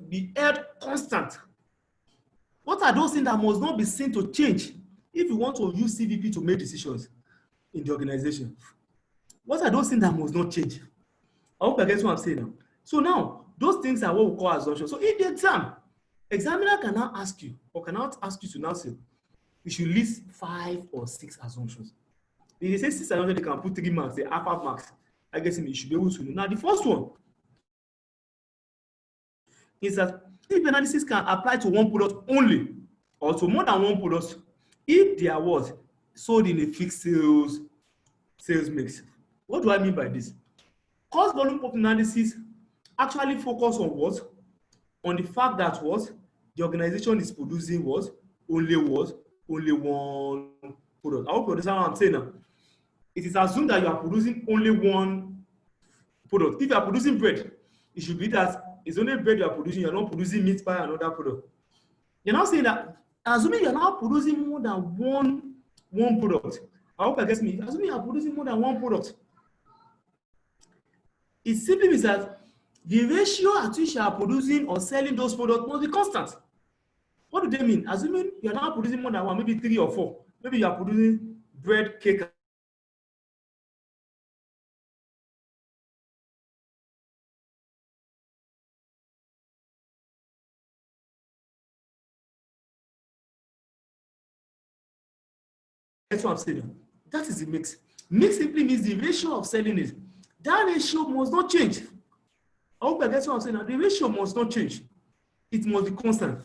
be held constant? What are those things that must not be seen to change if you want to use CVP to make decisions in the organization? What are those things that must not change? I hope you get what I'm saying now. So now, those things are what we call assumptions. So in the exam, examiner can now ask you, or cannot ask you to now say, you should list 5 or 6 assumptions. If they say 6 assumptions, they can put 3 marks, they have 5 marks. I guess you should be able to know. Now, the first one is that if analysis can apply to one product only or to more than one product if they are sold in a fixed sales mix. What do I mean by this? Cost volume profit analysis actually focus on what? On the fact that the organization is producing only one product. I hope you understand what I'm saying now. It is assumed that you are producing only one product. If you are producing bread, it should be that it's only bread you are producing, you're not producing meat pie and other product. You're now saying that, assuming you're now producing more than one product. I hope I get me. Assuming you are producing more than one product, it simply means that the ratio at which you are producing or selling those products must be constant. What do they mean? Assuming you are now producing more than one, maybe 3 or 4. Maybe you are producing bread, cake, that's what I'm saying. That is the mix. Mix simply means the ratio of selling it. That ratio must not change. I hope that's what I'm saying. The ratio must not change. It must be constant.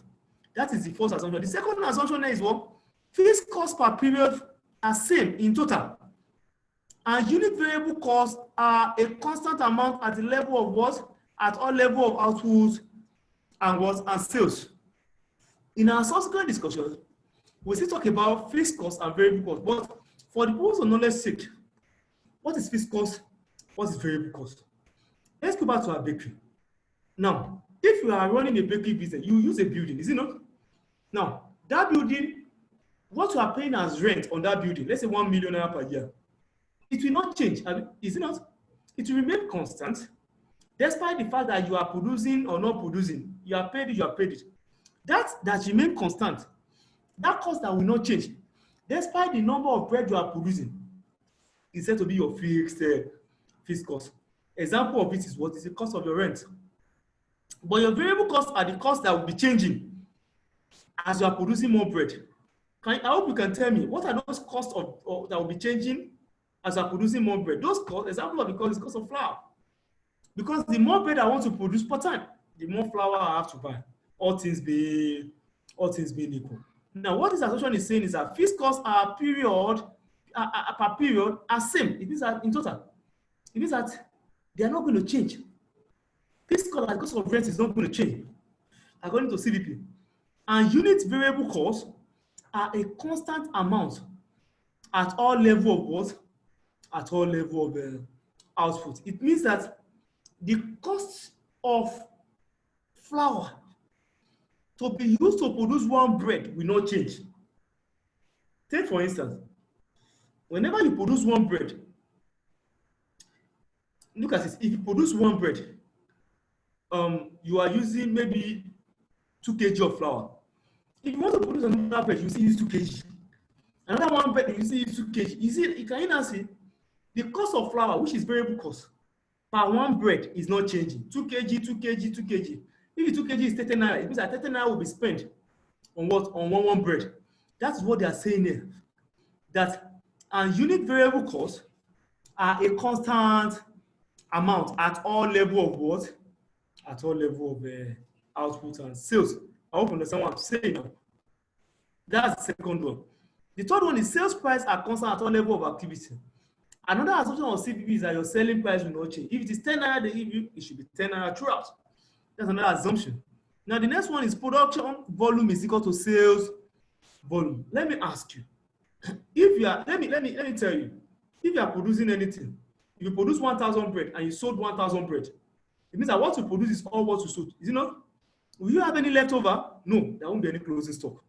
That is the first assumption. The second assumption is what? Fixed costs per period are same in total. And unit variable costs are a constant amount at the level of what? At all level of output and sales. In our subsequent discussion, we still talk about fixed costs and variable costs. But for the purpose of knowledge sake, what is fixed cost? What is variable cost? Let's go back to our bakery. Now, if you are running a bakery business, you use a building, is it not? Now, that building, what you are paying as rent on that building, let's say 1 million naira per year, it will not change, is it not? It will remain constant, despite the fact that you are producing or not producing. You are paid it, you are paid it. That remain constant. That cost that will not change, despite the number of bread you are producing, is said to be your fixed cost. Example of it is what is the cost of your rent. But your variable costs are the costs that will be changing as you are producing more bread. I hope you can tell me, what are those costs that will be changing as you are producing more bread? Those costs, example of the cost is cost of flour. Because the more bread I want to produce per time, the more flour I have to buy, all things being equal. Now, what this assumption is saying is that fixed costs per period are same. It means that in total, it means that they are not going to change. Fixed cost as cost of rent is not going to change, according to CVP. And unit variable costs are a constant amount at all level of what? At all level of output. It means that the cost of flour to be used to produce one bread will not change. Take for instance, whenever you produce one bread, look at this. If you produce one bread, you are using maybe 2 kg of flour. If you want to produce another bread, you see use 2 kg. Another one bread, you see use 2 kg. You see, you can now see the cost of flour, which is variable cost, per one bread is not changing. 2 kg, 2 kg, 2 kg. If the 2 kg is 30 naira, it means that 30 naira will be spent on what? On one bread. That's what they are saying here. That unit variable costs are a constant amount at all level of what? At all level of output and sales. I hope you understand what I'm saying now. That's the second one. The third one is sales price are constant at all level of activity. Another assumption of CVP is that your selling price will not change. If it is 10 naira they give you, it should be 10 naira throughout. That's another assumption. Now the next one is production volume is equal to sales volume. Let me ask you, if you are, let me tell you, if you are producing anything, if you produce 1,000 bread and you sold 1,000 bread, it means that what you produce is all what you sold. Is it not? Will you have any leftover? No, there won't be any closing stock.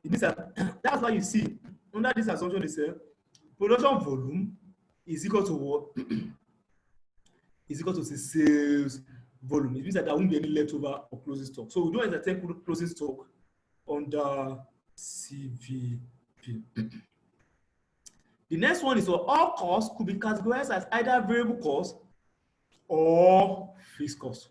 It means that that's why you see under this assumption they say production volume is equal to what? Is equal to the sales volume. It means that there won't be any leftover or closing stock. So we don't entertain closing stock under CVP. The next one is all costs could be categorized as either variable costs or fixed costs.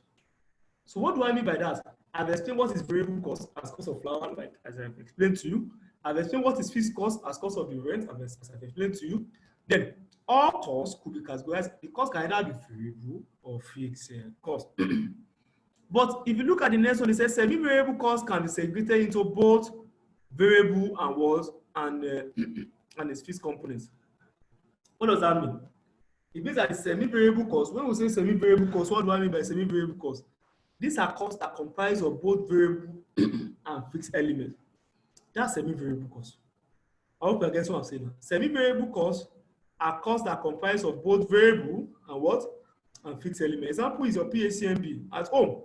So what do I mean by that? I've explained what is variable cost as cost of flour, like as I've explained to you. I've explained what is fixed cost as cost of the rent, as I've explained to you. Then all costs could be categorized. The cost can either be variable or fixed cost. But if you look at the next one, it says semi-variable costs can be segregated into both variable and what and its fixed components. What does that mean? It means that semi-variable costs, when we say semi-variable costs, what do I mean by semi-variable costs? These are costs that comprise of both variable and fixed elements. That's semi-variable costs. I hope you get what I'm saying now. Semi-variable costs are costs that comprise of both variable and what? And fixed elements. Example is your PACMB at home.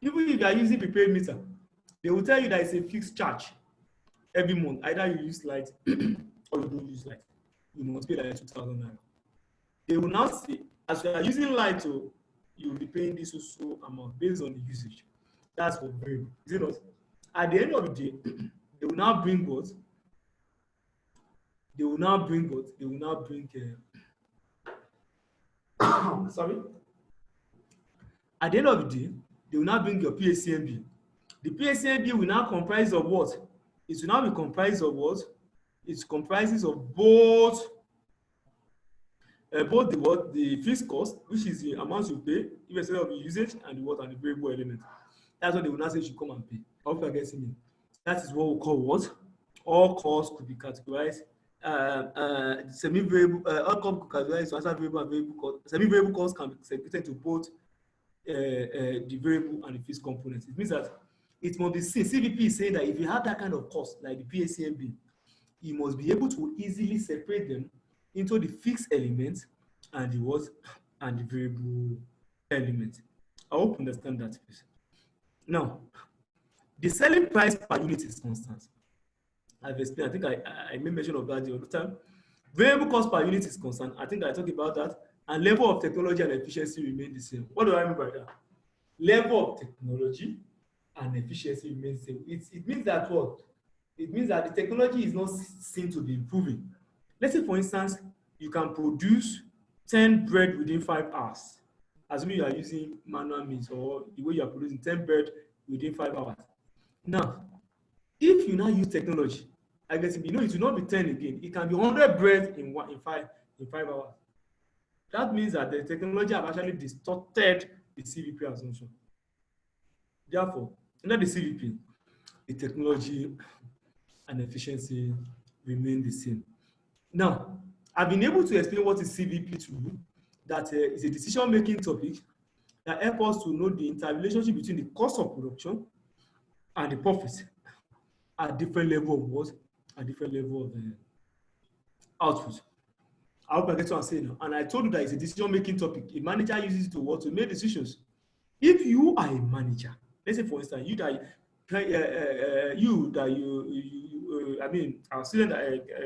Even if you are using prepaid meter, they will tell you that it's a fixed charge every month. Either you use light or you don't use light. You must pay like 2,000 naira. They will now say, as you are using light, you will be paying this so amount based on the usage. That's for variable. Is it not? At the end of the day, they will now bring what? They will now bring what? They will now bring sorry. At the end of the day, they will now bring your PACMB. The PACMB will now comprise of what? It will now be comprised of what? It comprises of both the fixed cost, which is the amount you pay, irrespective of the usage, and the what and the variable element. That's what they will now say you should come and pay. I hope you are getting me. That is what we call what? All costs could be categorized. Semi-variable, all costs could be categorized as variable and variable costs. Semi-variable costs can be segregated to both the variable and the fixed components. It means that it must be seen. CVP is saying that if you have that kind of cost, like the PACMB, you must be able to easily separate them into the fixed element and the what and the variable element. I hope you understand that. Now, the selling price per unit is constant. I've explained. I think I made mention of that the other time. Variable cost per unit is concerned. I think I talked about that. And level of technology and efficiency remain the same. What do I mean by that? Level of technology and efficiency remains the same. It means that what? It means that the technology is not seen to be improving. Let's say, for instance, you can produce 10 bread within 5 hours. Assuming you are using manual means or the way you are producing 10 bread within 5 hours. Now, if you now use technology, I guess you know it will not be 10 again. It can be 100 bread in 5 hours. That means that the technology have actually distorted the CVP assumption. Therefore, under the CVP, the technology and efficiency remain the same. Now, I've been able to explain what is CVP to you, that is a decision-making topic that helps us to know the interrelationship between the cost of production and the profit at different level of what? At different level of output. I hope I get what I'm saying now. And I told you that it's a decision-making topic. A manager uses it to what? To make decisions. If you are a manager, let's say for instance, I mean, our student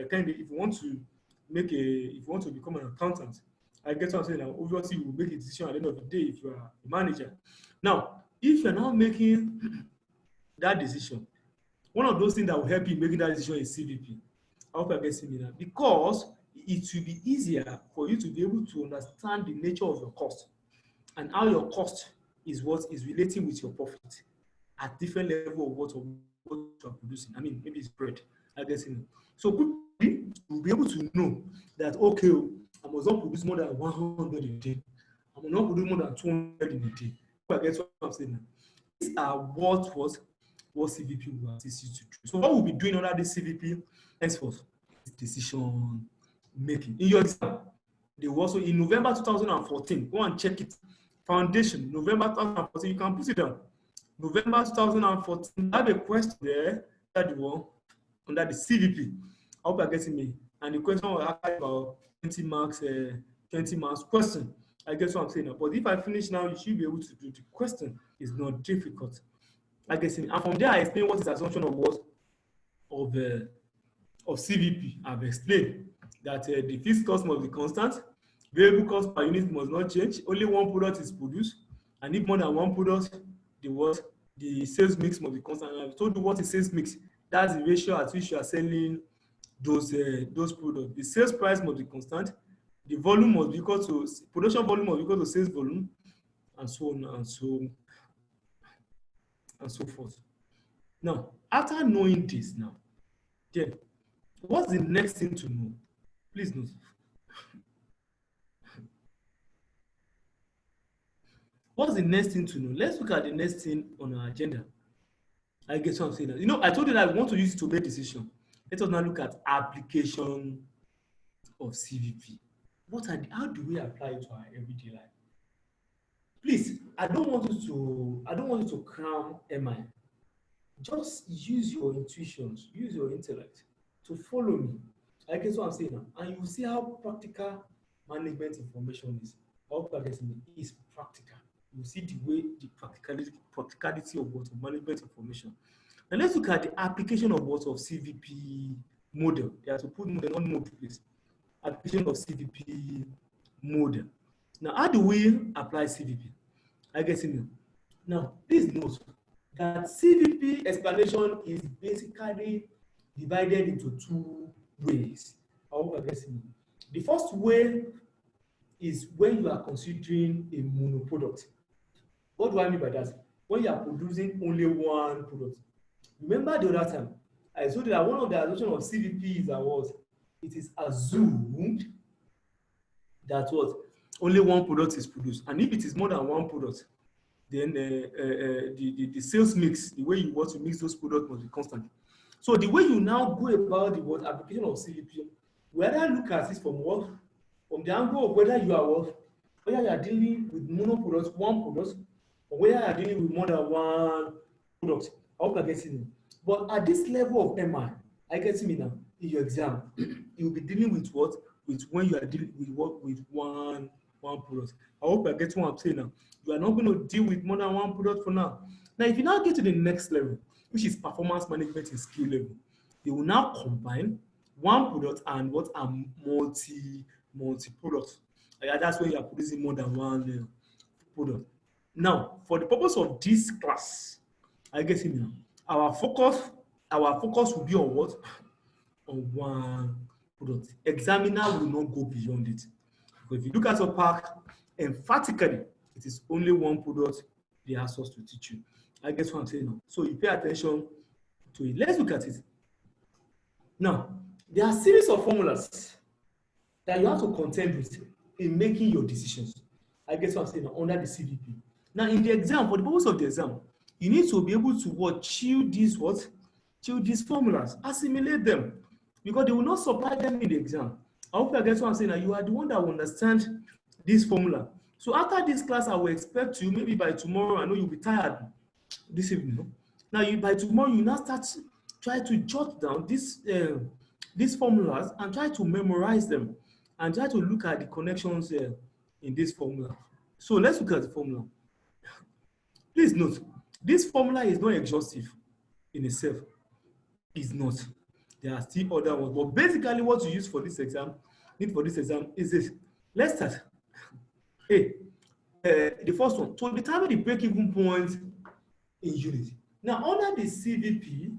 candidate, if you want to become an accountant, I get what I'm saying now. Obviously, you will make a decision at the end of the day if you are a manager. Now, if you're now making that decision, one of those things that will help you in making that decision is CVP. I hope I get similar because it will be easier for you to be able to understand the nature of your cost and how your cost is what is relating with your profit at different level of what you are producing. I mean, maybe it's bread. I guess so quickly you'll be able to know that okay, I must not produce more than 100 a day. I must not produce more than 200 in a day. I guess what I'm saying now. These are what CVP will assist you to do. So what we'll be doing under this CVP henceforth is decision making. In your exam, they were also in November 2014. Go and check it. Foundation, November 2014. You can put it down. November 2014. I have a question there that one under the CVP. I hope you're getting me. And the question was about 20 marks, 20 marks question. I guess what I'm saying now. But if I finish now, you should be able to do the question. It's not difficult. I guess, and from there I explain what is the assumption of what of CVP. I've explained that the fixed cost must be constant, variable cost per unit must not change, only one product is produced, and if more than one product, the sales mix must be constant. And I've told you what is sales mix. That's the ratio at which you are selling those products. The sales price must be constant, the volume must be equal to production volume must be equal to sales volume, and so on and so forth. Now, after knowing this now, then what's the next thing to know? Please note. What's the next thing to know? Let's look at the next thing on our agenda. I guess what I'm saying. You know, I told you that I want to use it to make decision. Let us now look at application of CVP. How do we apply it to our everyday life? Please, I don't want you to cram MI. Just use your intuitions, use your intellect to follow me. I guess what I'm saying now. And you see how practical management information is. I hope that is practical. You see the way the practicality of what of management information. And let's look at the application of what of CVP model. They have to put model on model, please. Application of CVP model. Now, how do we apply CVP? I guess now, please note that CVP explanation is basically divided into two ways. I hope I guess the first way is when you are considering a monoproduct. What do I mean by that? When you are producing only one product. Remember the other time, I told you that one of the assumptions of CVP is that what? It is assumed that what? Only one product is produced. And if it is more than one product, then the sales mix, the way you want to mix those products must be constant. So the way you now go about the application of CVP, whether look at it from the angle of whether you are dealing with mono products, one product, or whether you are dealing with more than one product. I hope I get it. But at this level of MI, I get it now. In your exam, you will be dealing with what? With when you are dealing with one product. I hope I get what I'm saying now. You are not going to deal with more than one product for now. Now, if you now get to the next level, which is performance management and skill level, They will now combine one product and what are multi products. That's when you are producing more than one product. Now, for the purpose of this class, I get it now. Our focus will be on what? On one product. Examiner will not go beyond it. But if you look at your pack, emphatically, it is only one product they ask us to teach you. I guess what I'm saying now. So you pay attention to it. Let's look at it. Now, there are a series of formulas that you have to contend with in making your decisions. I guess what I'm saying now, under the CVP. Now, in the exam, for the purpose of the exam, you need to be able to chew these formulas, assimilate them, because they will not supply them in the exam. I hope you get what I'm saying now. You are the one that will understand this formula. So after this class, I will expect you, maybe by tomorrow, I know you'll be tired this evening. Now, by tomorrow, you now try to jot down these formulas and try to memorize them and try to look at the connections in this formula. So let's look at the formula. Please note, this formula is not exhaustive in itself. It's not. There are still other ones, but basically what you use for this exam, is this. Let's start. Hey, the first one, to determine the break-even point in unit. Now, under the CVP,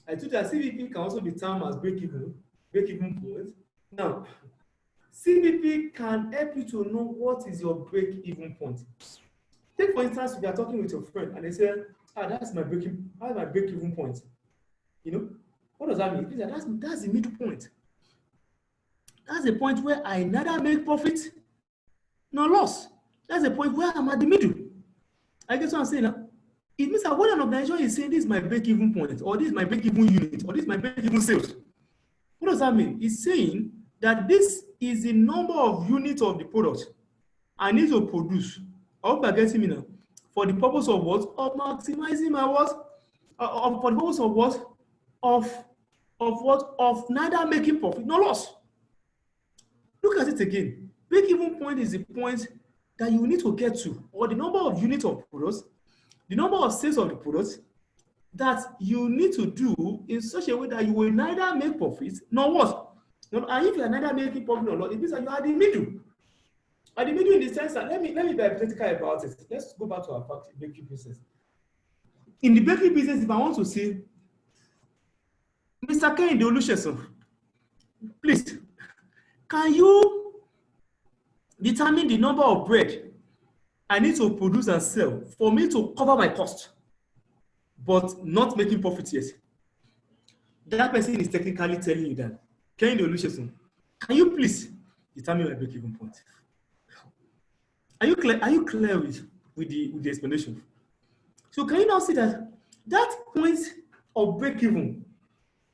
I told you that CVP can also be termed as break-even point. Now, CVP can help you to know what is your break-even point. Take, for instance, if you are talking with your friend and they say, that's my break-even point. You know, what does that mean? That's the middle point. That's the point where I neither make profit nor loss. That's the point where I'm at the middle. I guess what I'm saying now. It means that when an organization is saying this is my break-even point, or this is my break-even unit, or this is my break-even sales, what does that mean? It's saying that this is the number of units of the product I need to produce. I hope you're getting me now. For the purpose of what? Of maximizing my what? For the purpose of what? Of neither making profit nor loss. Look at it again. Break-even point is the point that you need to get to, or the number of units of products, the number of sales of the products that you need to do in such a way that you will neither make profit nor what? And if you are neither making profit nor loss, it means that you are at the middle. At the middle in the sense that, let me be hypothetical about it. Let's go back to our factory bakery business. In the bakery business, if I want to say, Mr. Kehinde Olusegun, please, can you determine the number of bread I need to produce and sell for me to cover my cost, but not making profit yet? That person is technically telling you that, Kehinde Olusegun, can you please determine my break-even point? Are you clear with the explanation? So can you now see that point of break-even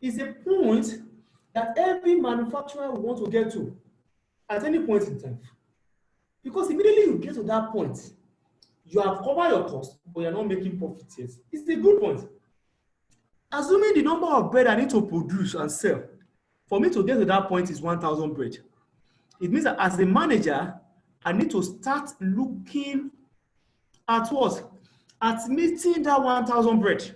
is a point that every manufacturer will want to get to at any point in time? Because immediately you get to that point, you have covered your cost, but you're not making profit yet. It's a good point. Assuming the number of bread I need to produce and sell for me to get to that point is 1,000 bread, it means that as a manager, I need to start looking at what? At meeting that 1,000 bread.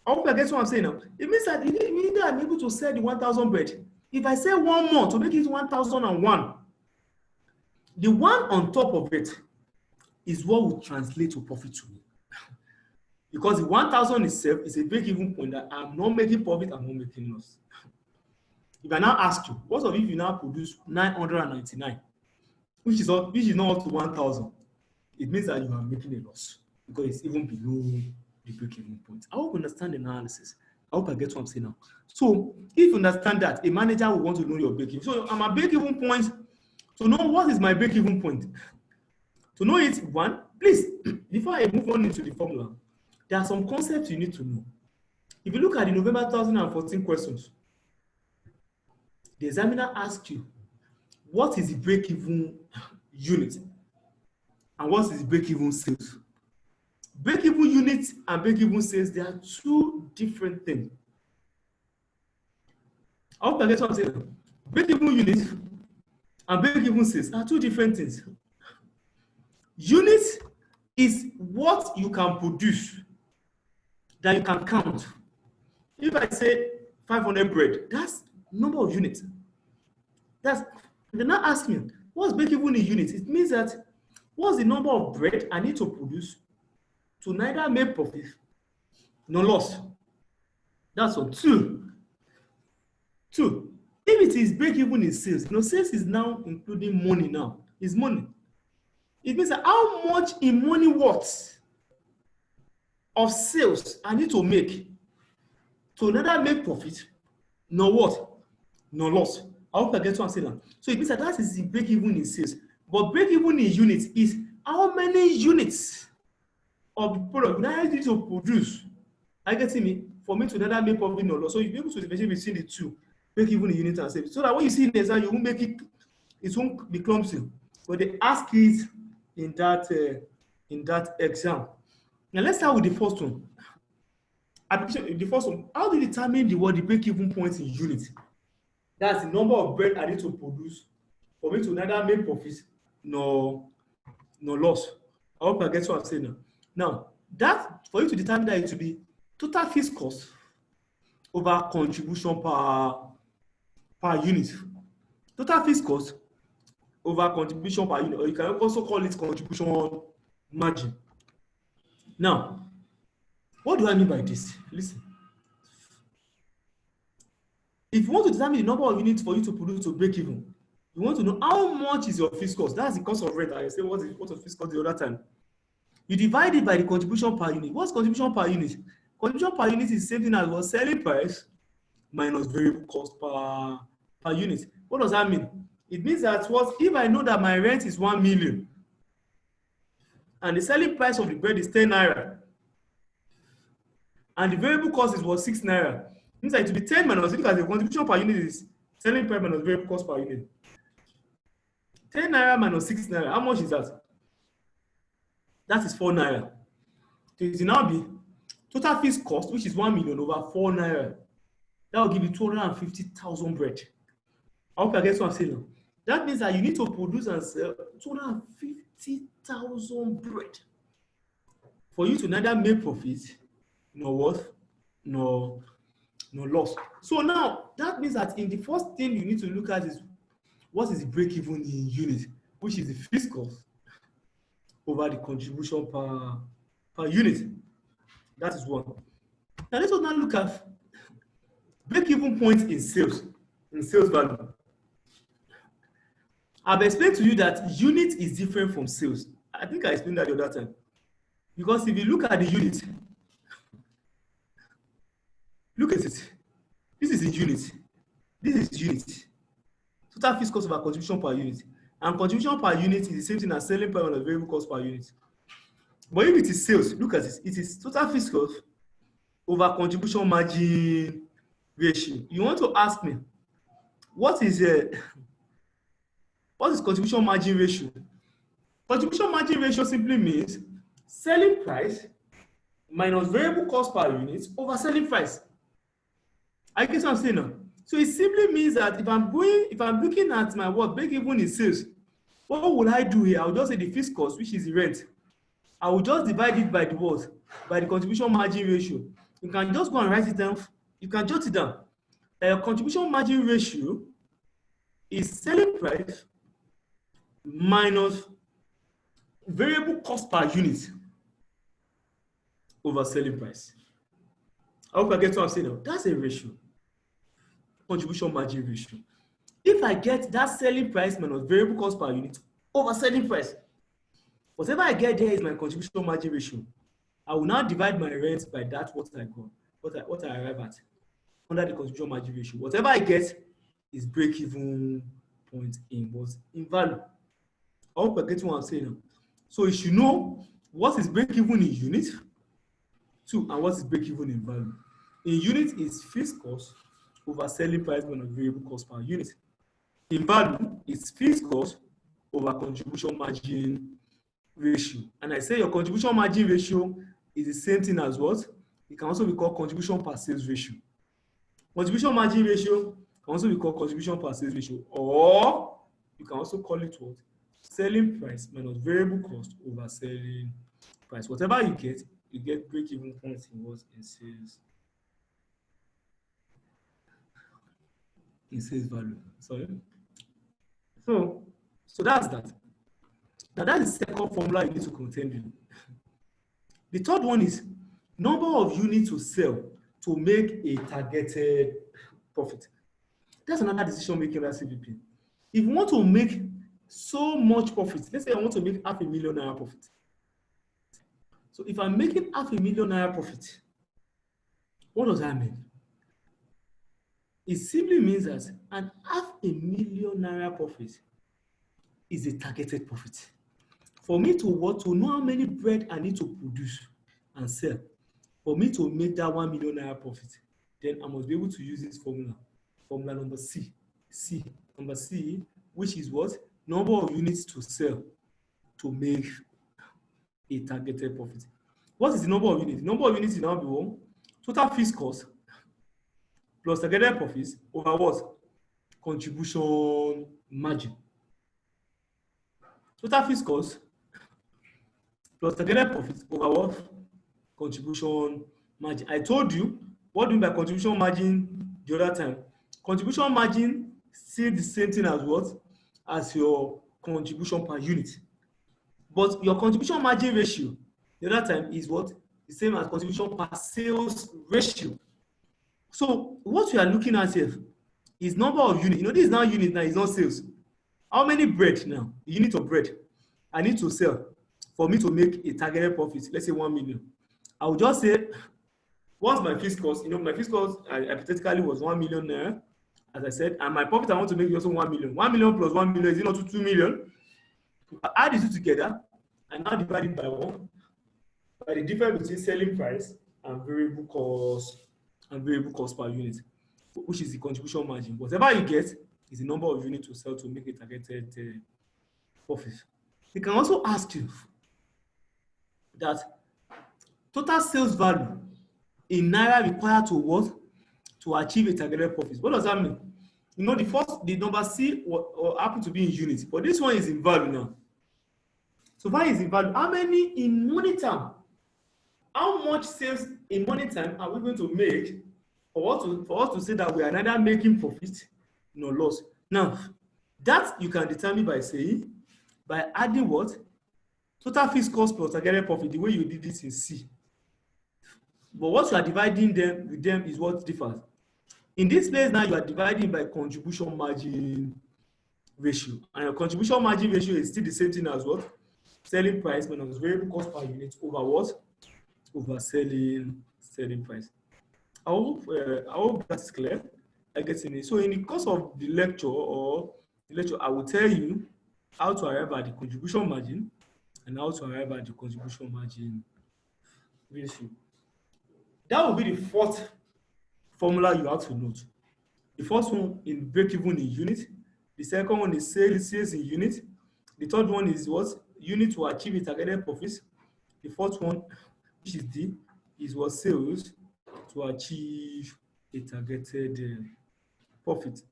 I hope you get what I'm saying now. It means that immediately I'm able to sell the 1,000 bread. If I sell one more to make it 1,001, the one on top of it is what will translate to profit to me. Because the 1,000 itself is a break-even point that I'm not making profit, I'm not making loss. If I now ask you, what if you now produce 999, which is not up to 1,000, it means that you are making a loss because it's even below the break-even point. I hope you understand the analysis. I hope I get what I'm saying now. So if you understand that, a manager will want to know your break-even. So I'm a break-even point. To know what is my break-even point. To know it, one, please, before I move on into the formula, there are some concepts you need to know. If you look at the November 2014 questions, the examiner asks you, what is the break-even unit and what is the break-even sales? Break-even units and break-even sales, they are two different things. I hope I get what I'm saying. Break-even units and break-even sales are two different things. Units is what you can produce that you can count. If I say 500 bread. That's number of units. That's, they're not asking me, what's break-even in units? It means that what's the number of bread I need to produce to neither make profit nor loss. That's one. Two, if it is break-even in sales, sales is now including money now. It's money. It means that how much in money worth of sales I need to make to neither make profit nor what? Nor loss. I hope I get what I'm saying now. So it means that that is the break-even in sales. But break-even in units is how many units of the product that I need to produce. Are you getting me? For me to neither make profit nor loss. So you'll be able to differentiate between the two, break-even in units and sales. So that when you see in the exam, you won't make it, it won't be clumsy. But they ask it in that exam. Now let's start with the first one. Application, the first one, how do you determine the break-even point in units? That's the number of bread I need to produce for me to neither make profit nor loss. I hope I get what I'm saying now. Now, that for you to determine that, it will be total fixed cost over contribution per unit. Total fixed cost over contribution per unit, or you can also call it contribution margin. Now, what do I mean by this? Listen. If you want to determine the number of units for you to produce to break even, you want to know how much is your fixed cost. That's the cost of rent. I say what was fixed cost the other time. You divide it by the contribution per unit. What's contribution per unit? Contribution per unit is the same thing as what selling price minus variable cost per unit. What does that mean? It means that if I know that my rent is 1 million and the selling price of the bread is 10 naira and the variable cost is 6 naira. It means that it will be 10 minus, because the contribution per unit is selling price minus variable cost per unit. 10 naira minus 6 naira, how much is that? That is 4 naira. So it will now be total fixed cost, which is 1 million over 4 naira. That will give you 250,000 bread. I hope I get what I'm saying now. That means that you need to produce and sell 250,000 bread for you to neither make profit nor what? Nor loss. So now that means that in the first thing you need to look at is what is the break-even in unit, which is the fixed cost over the contribution per unit. That is one. Now let's now look at break-even point in sales value. I've explained to you that unit is different from sales. I think I explained that the other time. Because if you look at the unit, look at it. This is a unit. This is unit. Total fixed cost over contribution per unit. And contribution per unit is the same thing as selling price minus variable cost per unit. But if it is sales, look at it. It is total fixed cost over contribution margin ratio. You want to ask me, what is contribution margin ratio? Contribution margin ratio simply means selling price minus variable cost per unit over selling price. I guess what I'm saying now. So it simply means that if I'm looking at my break even in sales, what will I do here? I'll just say the fixed cost, which is the rent. I will just divide it by the what? By the contribution margin ratio. You can just go and write it down. You can jot it down. Your contribution margin ratio is selling price minus variable cost per unit over selling price. I hope I get what I'm saying now. That's a ratio. Contribution margin ratio. If I get that selling price minus variable cost per unit over selling price, whatever I get there is my contribution margin ratio. I will now divide my rent by that what I arrive at under the contribution margin ratio. Whatever I get is break-even point in value. I hope I get what I'm saying now. So you should know what is break-even in unit, and what is break-even in value. In unit is fixed cost over selling price minus variable cost per unit. In value, it's fixed cost over contribution margin ratio. And I say your contribution margin ratio is the same thing as what? It can also be called contribution per sales ratio. Contribution margin ratio can also be called contribution per sales ratio, or you can also call it what? Selling price minus variable cost over selling price. Whatever you get break-even points in sales. in sales value. Sorry. So that's that. Now that is the second formula you need to contend with. The third one is number of units to sell to make a targeted profit. That's another decision making by CVP. If you want to make so much profit, let's say I want to make $500,000 profit. So if I'm making $500,000 profit, what does that mean? It simply means that an $500,000 profit is a targeted profit. For me to know how many bread I need to produce and sell, for me to make that $1 million profit, then I must be able to use this formula. Formula number C. Number C, which is what? Number of units to sell to make a targeted profit. What is the number of units? The number of units is now be one. Total fixed cost plus targeted profits over what? Contribution margin. Total fixed cost plus targeted profits over what? Contribution margin. I told you what do you mean by contribution margin the other time. Contribution margin still the same thing as what? As your contribution per unit. But your contribution margin ratio the other time is what? The same as contribution per sales ratio. So what we are looking at here is number of units. You know, this is now unit now, it's not sales. How many bread now? Unit of bread I need to sell for me to make a targeted profit, let's say 1 million. I will just say, what's my fixed cost? You know, my fixed cost hypothetically was 1 million naira, as I said, and my profit I want to make is also 1 million. 1 million plus 1 million is equal to 2 million. I add the two together and now divide it by 1 by the difference between selling price and variable cost per unit, which is the contribution margin. Whatever you get is the number of units to sell to make a targeted profit. They can also ask you that total sales value in naira required to what? To achieve a targeted profit. What does that mean? You know, the number C will happen to be in units, but this one is in value now. So value is in value. How many in money time? How much sales in money time are we going to make for us to say that we are neither making profit nor loss? Now, that you can determine by saying, by adding what? Total fixed cost plus targeted profit, the way you did this in C. But what you are dividing them with them is what differs. In this place now, you are dividing by contribution margin ratio. And your contribution margin ratio is still the same thing as what? Selling price minus variable cost per unit over what? Over selling price. I hope that is clear. I get in it. So in the course of the lecture, I will tell you how to arrive at the contribution margin and how to arrive at the contribution margin ratio. That will be the fourth formula you have to note. The first one in break-even in unit. The second one is sales in unit. The third one is what? Unit to achieve a targeted profit. The fourth one, which is D, is what? Sales to achieve a targeted profit.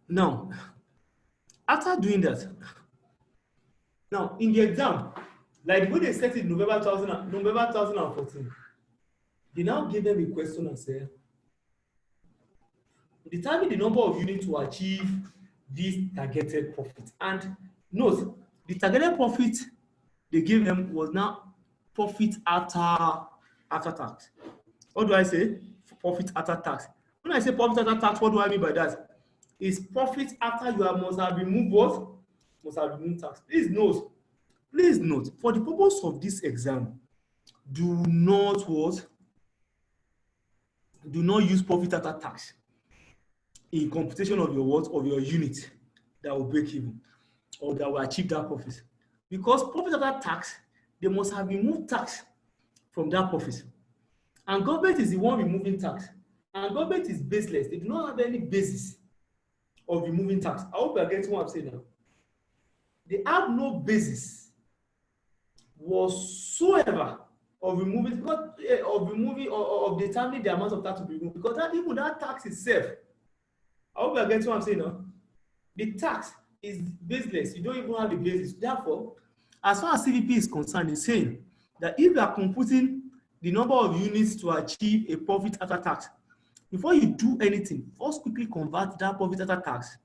Now, after doing that, now in the exam, like when they set it November 2014, they now gave them a question and said, determine the number of units to achieve this targeted profit. And note, the targeted profit they gave them was now profit after tax. What do I say? Profit after tax. When I say profit after tax, what do I mean by that? It's profit after you must have removed what? Must have removed tax. Please note, for the purpose of this exam, do not use profit after tax in computation of your what? Of your unit that will break even or that will achieve that profit. Because profit after tax, they must have removed tax from that profit. And government is the one removing tax. And government is baseless. They do not have any basis of removing tax. I hope you are getting what I'm saying now. They have no basis whatsoever of removing or determining the amount of tax to be removed, because even that tax itself, I hope you are getting what I'm saying now. The tax is baseless. You don't even have the basis. Therefore, as far as CVP is concerned, it's saying that if you are computing the number of units to achieve a profit after tax. Before you do anything, first quickly convert that profit after tax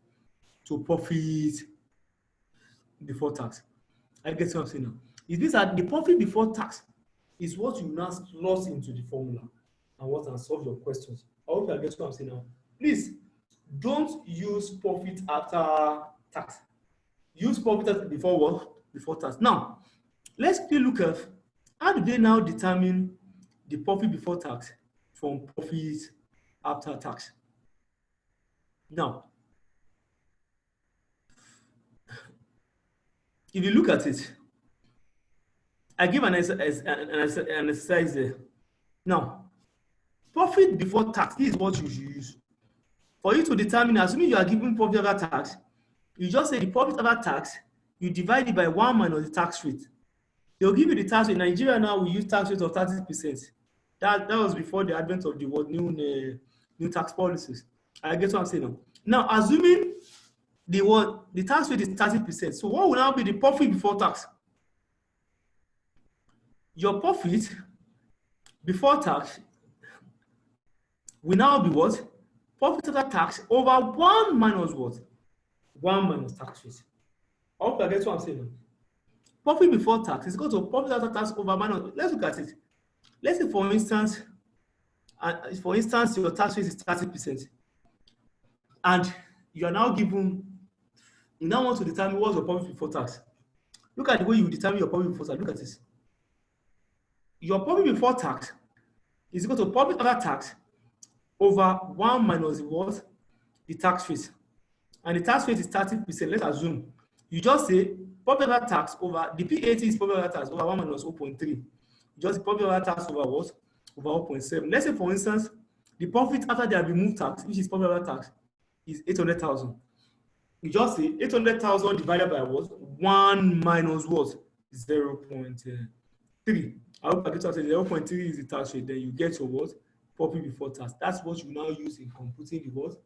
to profit before tax. I get what I'm saying now. It means that the profit before tax is what you now slot into the formula and what can solve your questions. I hope you get what I'm saying now. Please don't use profit after tax. Use profit before what? Before tax. Now, let's quickly look at how do they now determine the profit before tax from profit after tax. Now, if you look at it, I give an exercise there. Now, profit before tax, this is what you should use. For you to determine, assuming you are given profit after tax, you just say the profit after tax, you divide it by 1 minus the tax rate. They'll give you the tax rate. In Nigeria now, we use tax rate of 30%. That was before the advent of the new tax policies. I get what I'm saying now. Now, assuming the tax rate is 30%, so what will now be the profit before tax? Your profit before tax will now be what? Profit after tax over 1 minus what? 1 minus tax rate. I hope I get what I'm saying now. Profit before tax is equal to profit after tax over minus. Let's look at it. Let's say, for instance, your tax rate is 30%, and you are now given. You now want to determine what's your profit before tax. Look at the way you determine your profit before tax. Look at this. Your profit before tax is equal to profit after tax over 1 minus what? The tax rate. And the tax rate is 30%. Let's assume. You just say profit after tax over the PAT is profit after tax over 1 minus 0.3. Just profit after tax over what? Over 0.7. Let's say, for instance, the profit after they have removed tax, which is profit after tax, is 800,000. You just say 800,000 divided by what? 1 minus what? 0.3. I hope I get to say 0.3 is the tax rate. Then you get your what? Profit before tax. That's what you now use in computing the what?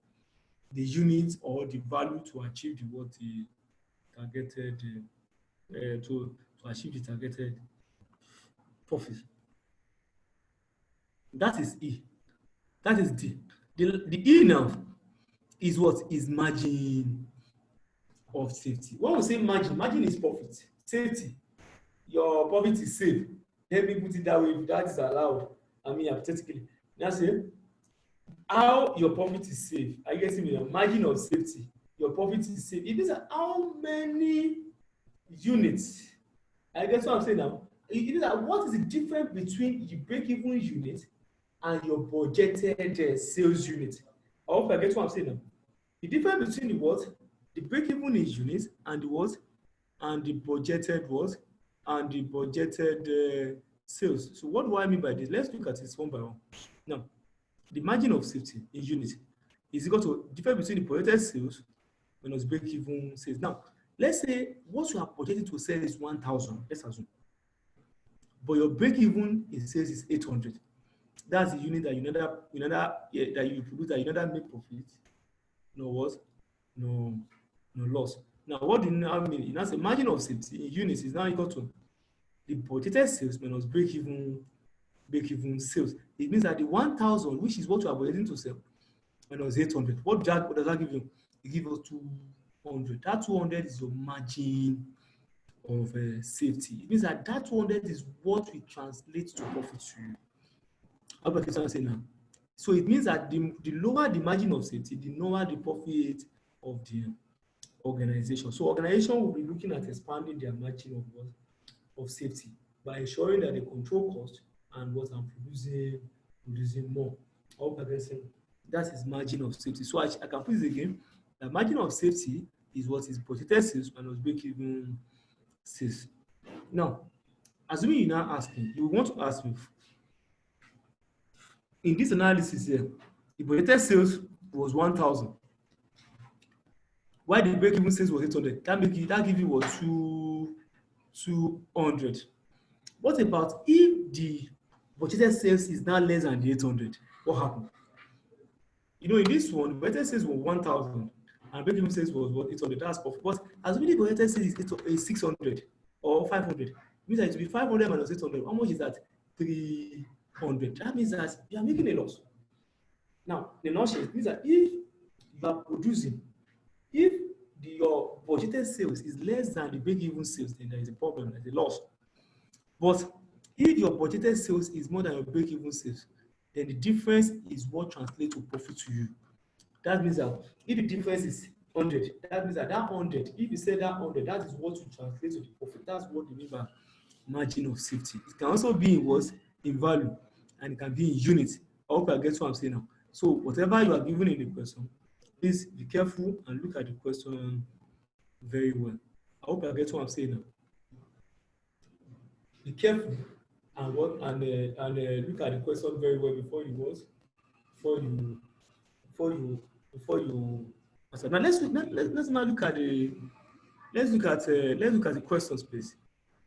The unit or the value to achieve the what? The targeted to achieve the targeted profit. That is E. That is D. The E now is what? Is margin of safety. When we say margin is profit. Safety, your profit is safe. Let me put it that way. If that is allowed, I mean, hypothetically. Now say how your profit is safe. I guess you mean margin of safety. Your profit is safe. It means how many units. I guess what I'm saying now. It means that what is the difference between the break-even unit and your budgeted sales unit? I hope I get what I'm saying now. The difference between the what, the break-even unit, and the what, and the budgeted what, and the budgeted sales. So what do I mean by this? Let's look at this one by one. Now, the margin of safety in unit is equal to the difference between the budgeted sales minus break-even sales. Now, let's say what you are budgeting to sell is 1,000. Let's assume, but your break-even in sales is 800. That's the unit that you produce that you neither make profit, no what, no loss. Now, what do you now mean? It now say margin of safety in units is now equal to the budgeted sales minus break-even sales. It means that the 1,000, which is what you are budgeting to sell, minus 800. What does that give you? It gives you 200. That 200 is your margin of safety. It means that 200 is what we translate to profit to you. How about what I'm saying now? So it means that the lower the margin of safety, the lower the profit of the organization. So organization will be looking at expanding their margin of safety by ensuring that they control cost and what I'm producing more. I hope I can say that is margin of safety. So I can put it again. The margin of safety is what is budgeted sales minus break-even sales. Now, assuming you now ask me, you want to ask me, in this analysis here, the budgeted sales was 1,000. Why the break-even sales was 800? That give you what, 200. What about if the budgeted sales is now less than the 800? What happened? You know, in this one, budgeted sales was 1,000 and break-even sales was what, 800. That's profit. But assuming the budgeted sales is 600 or 500, it means that it will be 500 minus 800. How much is that? 300. 100. That means that you are making a loss. Now, in a nutshell, it means that if you are producing, if your budgeted sales is less than the break-even sales, then there is a problem, there's a loss. But if your budgeted sales is more than your break-even sales, then the difference is what translates to profit to you. That means that if the difference is 100, that means that 100, if you say that 100, that is what will translate to the profit. That's what we mean by margin of safety. It can also be in what? In value, and it can be in units. I hope I get what I'm saying now. So whatever you are given in the question, please be careful and look at the question very well. I hope I get what I'm saying now. Be careful and look at the question very well before you answer. Now let's now look at the questions, please.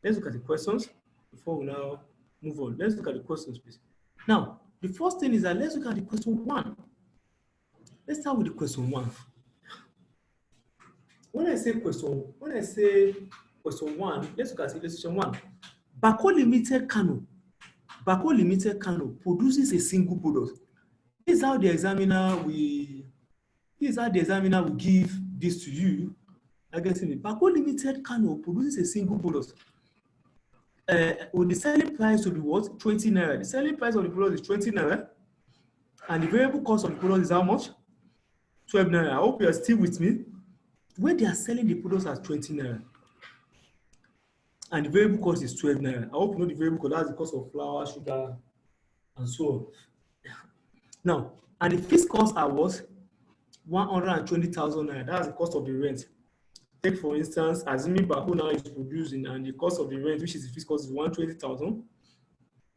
Let's look at the questions before we now move on. Let's look at the questions, please. Now, the first thing is that let's look at the question 1. Let's start with the question 1. When I say question 1, let's look at illustration 1. Bako Limited Kano produces a single product. This is how the examiner will give this to you. I guess in it. Bako Limited Kano produces a single product. With the selling price to be what? 20 naira. The selling price of the product is 20 naira. And the variable cost of the product is how much? 12 naira. I hope you are still with me. When they are selling the products at 20 naira, and the variable cost is 12 naira. I hope you know the variable cost. That's the cost of flour, sugar, and so on. Now, and the fixed costs are what? 120,000 naira. That's the cost of the rent. Take for instance, assuming Bako now is producing and the cost of the rent, which is the fixed cost, is 120,000.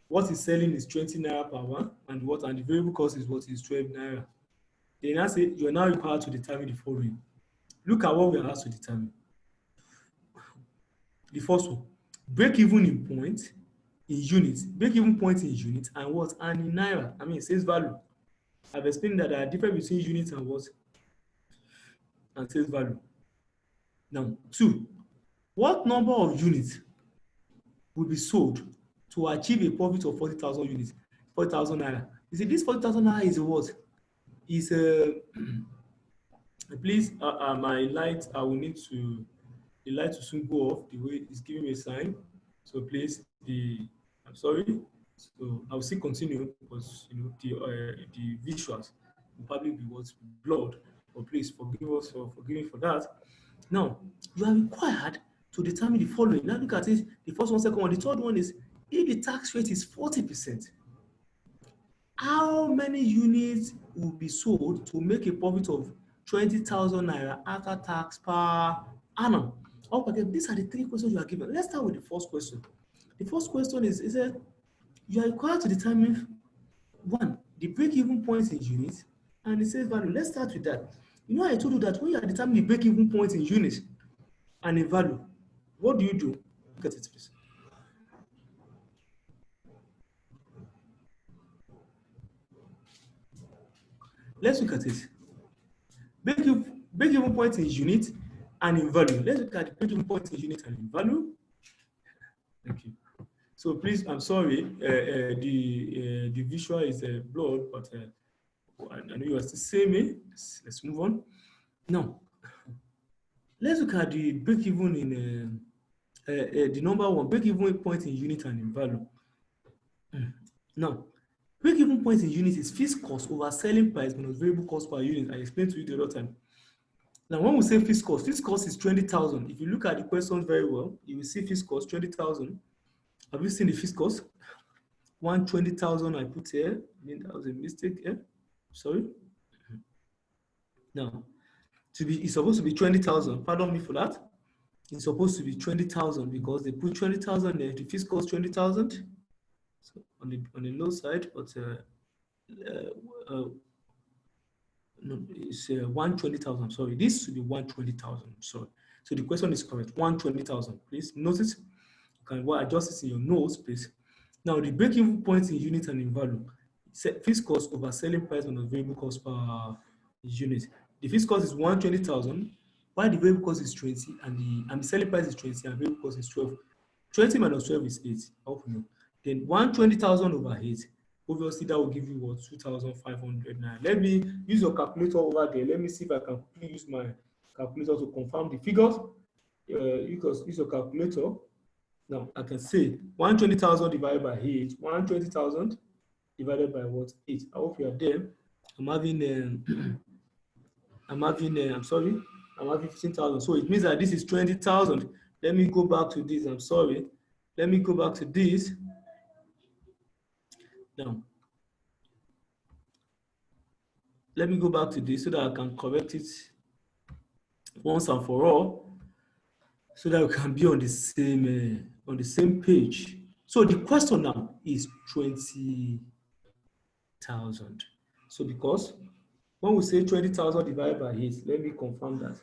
What is selling is 20 naira per one, and the variable cost is what is 12 naira. They now say you are now required to determine the following. Look at what we are asked to determine. The first one, break even in point in units, break-even point in units, and what? And in naira, I mean sales value. I've explained that there are difference between units and what? And sales value. Now, 2, what number of units will be sold to achieve a profit of 40,000 units, 40,000 naira? You see, this 40,000 naira is what? Is please, my light, I will need to, the light to soon go off. The way it's giving me a sign. So please, I'm sorry. So I'll still continue because you know the visuals will probably be what's blurred. But please forgive us for forgiving for that. Now you are required to determine the following. Now look at it. The first one, second one, the third one is if the tax rate is 40%, how many units will be sold to make a profit of 20,000 naira after tax per annum? Okay, these are the 3 questions you are given. Let's start with the first question. The first question is that you are required to determine 1, the break-even point in units and the sales value. Let's start with that. You know, I told you that when you are determining the break-even point in units and in value, what do you do? Look at it, please. Let's look at it. Break-even point in unit and in value. Let's look at the break-even point in unit and in value. Thank you. So please, I'm sorry, the visual is blurred, but I know you are still seeing me. Let's move on. Now, let's look at the break-even in the number 1, break-even point in unit and in value. Now, break-even point in unit is fixed cost over selling price minus variable cost per unit. I explained to you the other time. Now, when we say fixed cost is 20,000. If you look at the questions very well, you will see fixed cost 20,000. Have you seen the fixed cost? 120,000 I put here. I mean, that was a mistake here. Sorry. Now, it's supposed to be 20,000. Pardon me for that. It's supposed to be 20,000 because they put 20,000 there. The fixed cost 20,000. So on the low side, but no, it's 120,000. I'm sorry. This should be 120,000. Sorry. So the question is correct. 120,000. Please notice. You can adjust it in your notes, please. Now, the break-even points in unit and in value. Fixed cost over selling price minus variable cost per unit. The fixed cost is 120,000, while the variable cost is 20, and the selling price is 20, and variable cost is 12. 20 minus 12 is 8. I hope you know. Then 120,000 over 8 obviously that will give you what, 2,500 naira. Let me use your calculator over there. Let me see if I can quickly use my calculator to confirm the figures. You can use your calculator. Now I can say 120,000 divided by 8, 120,000 divided by what? 8. I hope you are there. I'm having I'm having 15,000. So it means that this is 20,000. Let me go back to this. I'm sorry. Let me go back to this. Now, let me go back to this so that I can correct it once and for all, so that we can be on the same page. So the question now is 20,000. So because when we say 20,000 divided by 8, let me confirm that.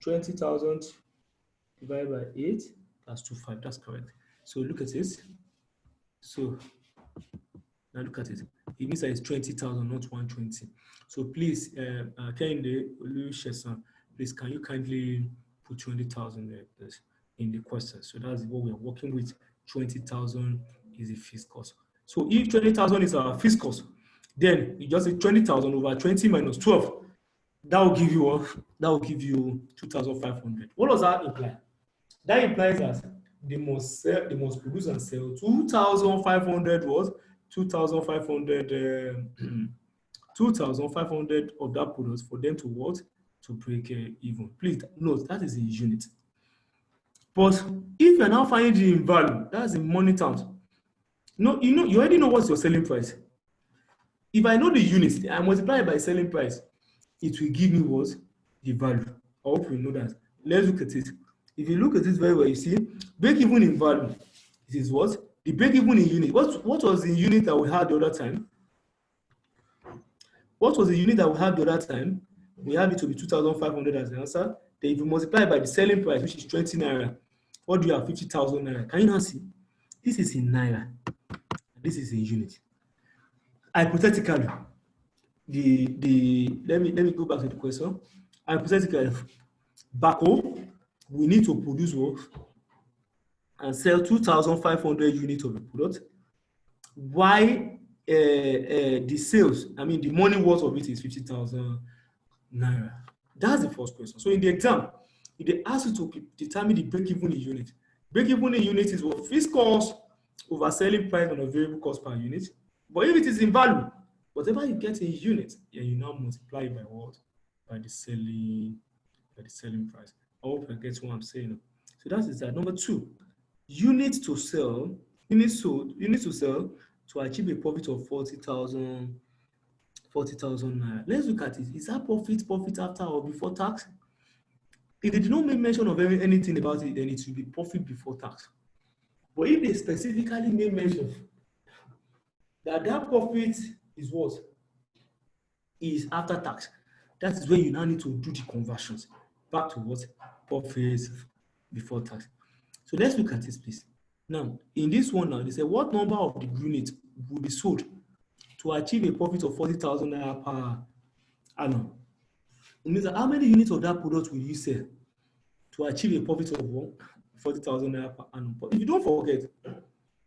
20,000 divided by 8 plus 25, that's correct. So look at this. So now look at it. It means that it's 20,000, not 120. So please, Kende Olusesan, please, can you kindly put 20,000 in the question? So that's what we're working with. 20,000 is the fixed cost. So if 20,000 is our fixed cost, then you just say 20,000 over 20 minus 12. That will give you what? That will give you 2,500. What does that imply? That implies that they must produce and sell 2,500 what? 2,500 2,500 of that product for them to what? To break even. Please note that is in unit. But if you're now finding it in value, that's in money terms. No, you already know what's your selling price. If I know the units, I multiply it by selling price, it will give me what? The value. I hope you know that. Let's look at it. If you look at this very well, you see, break even in value. It is what? The break even in unit. What was the unit that we had the other time? What was the unit that we had the other time? We have it to be 2,500 as the answer. Then if you multiply by the selling price, which is 20 naira, what do you have? 50,000 naira. Can you now see? This is in naira. This is in unit. Hypothetically, let me go back to the question. Hypothetically, Bako, we need to produce what? And sell 2,500 units of the product. Why the sales, I mean the money worth of it is 50,000 naira. That's the first question. So in the exam, if they ask you to determine the break-even in unit, break-even in unit is what? Fixed cost over selling price on a variable cost per unit. But if it is in value, whatever you get in unit, yeah, you now multiply it by what? By the selling price. I hope you get what I'm saying. So that is that. Number 2, units to sell to achieve a profit of 40,000 naira. Let's look at it. Is that profit after or before tax? If they did not make mention of anything about it, then it will be profit before tax. But if they specifically made mention that profit is what? Is after tax, that is when you now need to do the conversions back to what? Profits before tax. So let's look at this, please. Now, in this one now, they say what number of the units will be sold to achieve a profit of 40,000 naira per annum? It means that how many units of that product will you sell to achieve a profit of 40,000 naira per annum? But if you don't forget,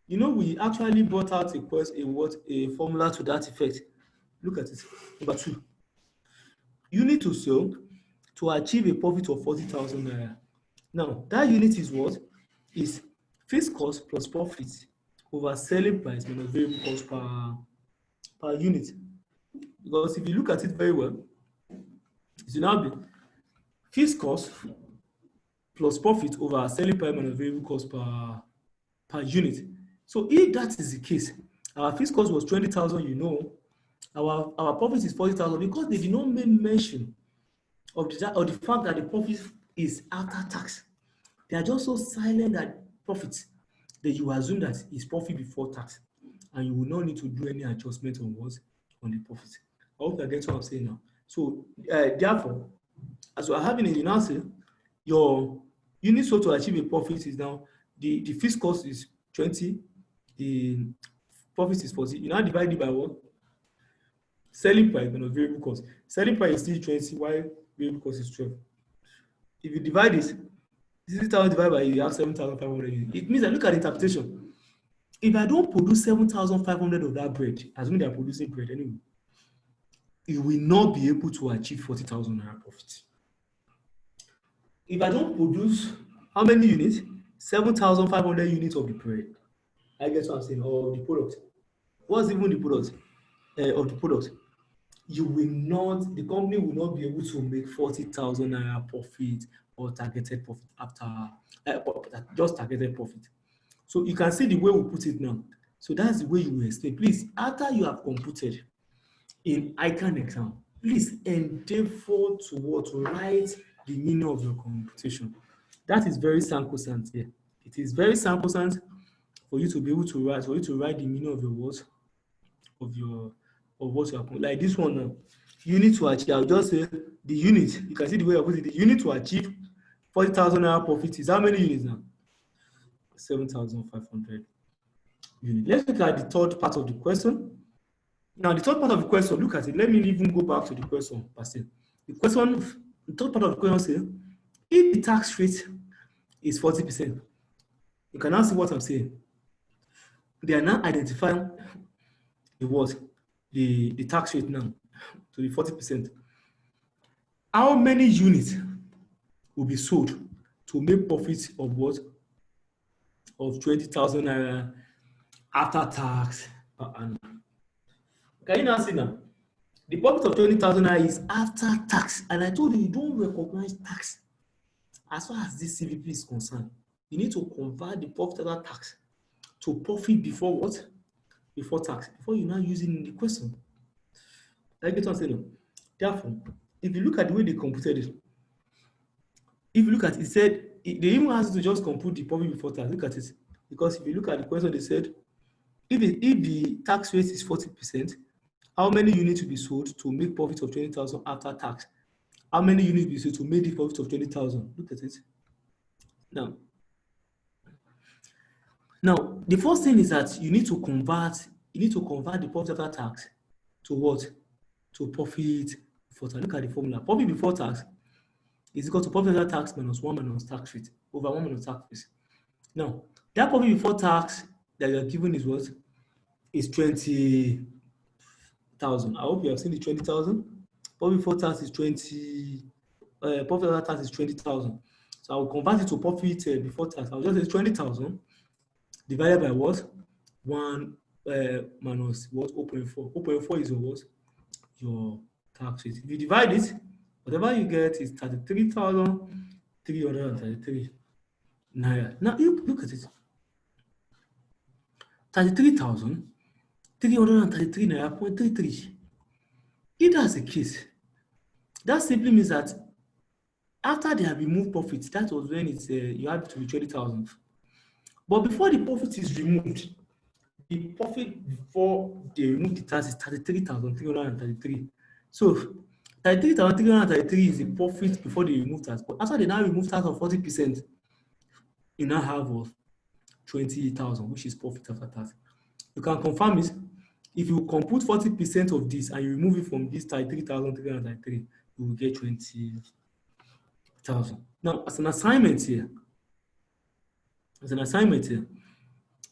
you know, we actually brought out a formula to that effect. Look at it. Number 2, unit to sell to achieve a profit of 40,000 naira. Now, that unit is what? Is fixed cost plus profit over selling price minus variable cost per unit. Because if you look at it very well, it will now be fixed cost plus profit over selling price minus variable cost per unit. So if that is the case, our fixed cost was 20,000, you know, our profit is 40,000 because they did not make mention of the fact that the profit is after tax. They are just so silent that profit that you assume that is profit before tax, and you will not need to do any adjustment on the profit. I hope you get what I'm saying now. So therefore, as we are having in the answer, your unit sold to achieve a profit is now the fixed cost is 20, the profit is 40. You now divide it by what? Selling price minus variable cost. Selling price is still 20, while variable cost is 12. If you divide this 60,000 divided by, you have 7,500. It means that look at the interpretation. If I don't produce 7,500 of that bread, assuming they are producing bread anyway, you will not be able to achieve 40,000 naira profit. If I don't produce how many units? 7,500 units of the bread. I guess what I'm saying, or the product. What's even the product? Of the product? You will not, the company will not be able to make 40,000 naira profit or targeted profit after just targeted profit. So you can see the way we put it now. So that's the way you will explain. Please, after you have computed in ICANN exam, please endeavor to write the meaning of your computation. That is very sacrosanct here. It is very sacrosanct for you to be able to write, the meaning of your words, of what you are, like this one now. You need to achieve, I'll just say the unit, you can see the way I put it, the unit to achieve 40,000 naira profit is how many units now? 7,500 units. Let's look at the third part of the question. Now, the third part of the question, look at it. Let me even go back to the question per se. The third part of the question says, if the tax rate is 40%, you can now see what I'm saying. They are now identifying the tax rate now to be 40%. How many units will be sold to make profits of what? Of 20,000 naira after tax per annum? Can you now see now? The profit of 20,000 naira is after tax. And I told you, you don't recognize tax. As far as this CVP is concerned, you need to convert the profit after tax to profit before what? Before tax. Before you now use it in the question. I get what I'm saying. Therefore, if you look at the way they computed it, if you look at it, said, they even asked you to just compute the profit before tax. Look at it. Because if you look at the question, they said, if the tax rate is 40%, how many units will be sold to make profit of 20,000 after tax? How many units will be sold to make the profit of 20,000? Look at it. Now, the first thing is that you need to convert the profit after tax to what? To profit before tax. Look at the formula. Profit before tax is equal to profit after tax minus 1 minus tax rate over 1 minus tax rate. Now, that profit before tax that you are given is what? Is 20,000. I hope you have seen the 20,000. Profit before tax is 20. Profit after tax is 20,000. So I will convert it to profit before tax. I'll just say 20,000 divided by what? 1 minus what? 0.4. 0.4 is your what? Your tax rate. If you divide it, whatever you get is 33,333 naira. Now you look at it. 33,333 naira 0.33. If that's the case, that simply means that after they have removed profits, that was when it's you have to be 20,000. But before the profit is removed, the profit before they remove the tax is 33,333. So 33,333 is the profit before they remove tax. But after they now remove tax of 40%, you now have 20,000, which is profit after tax. You can confirm it. If you compute 40% of this and you remove it from this 33,333, you will get 20,000. Now, as an assignment here,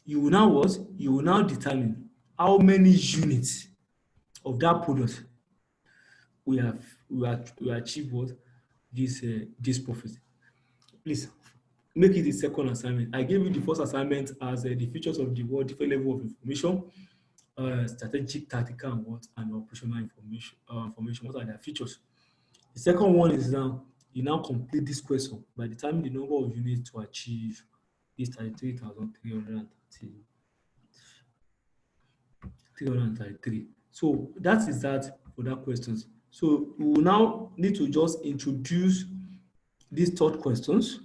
you will now what? You will now determine how many units of that product we achieve what? This profit. Please make it the second assignment. I gave you the first assignment as the features of the world, different level of information, strategic, tactical, and what, and operational information. What are their features? The second one is now you now complete this question by determining the number of units to achieve this 33,333. So that is that for that questions. So we will now need to just introduce these third questions.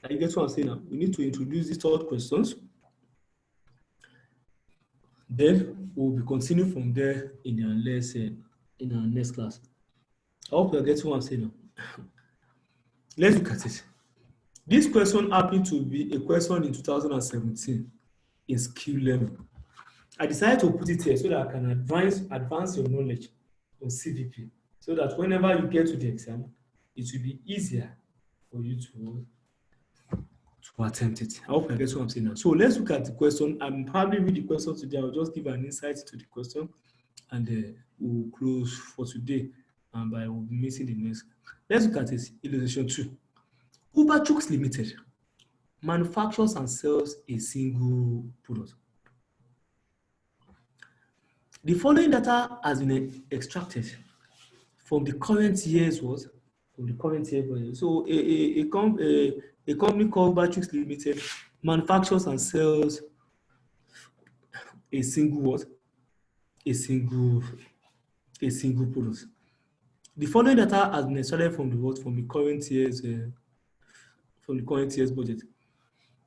I guess what I'm saying now. We need to introduce these third questions. Then we'll be continuing from there in our lesson, in our next class. I hope you get what I'm saying now. Let's look at it. This question happened to be a question in 2017 in skill level. I decided to put it here so that I can advance your knowledge on CVP, so that whenever you get to the exam, it will be easier for you to to attempt it. I hope I get what I'm saying now. So let's look at the question. I'm probably read the question today. I'll just give an insight to the question, and we'll close for today. And I will be missing the next. Let's look at this illustration 2. Uber Chucks Limited manufactures and sells a single product. The following data has been extracted from the current year's what? From the current year budget. So a company called Uber Chucks Limited manufactures and sells a single what? A single product. The following data has been extracted from the what? From the current year's budget.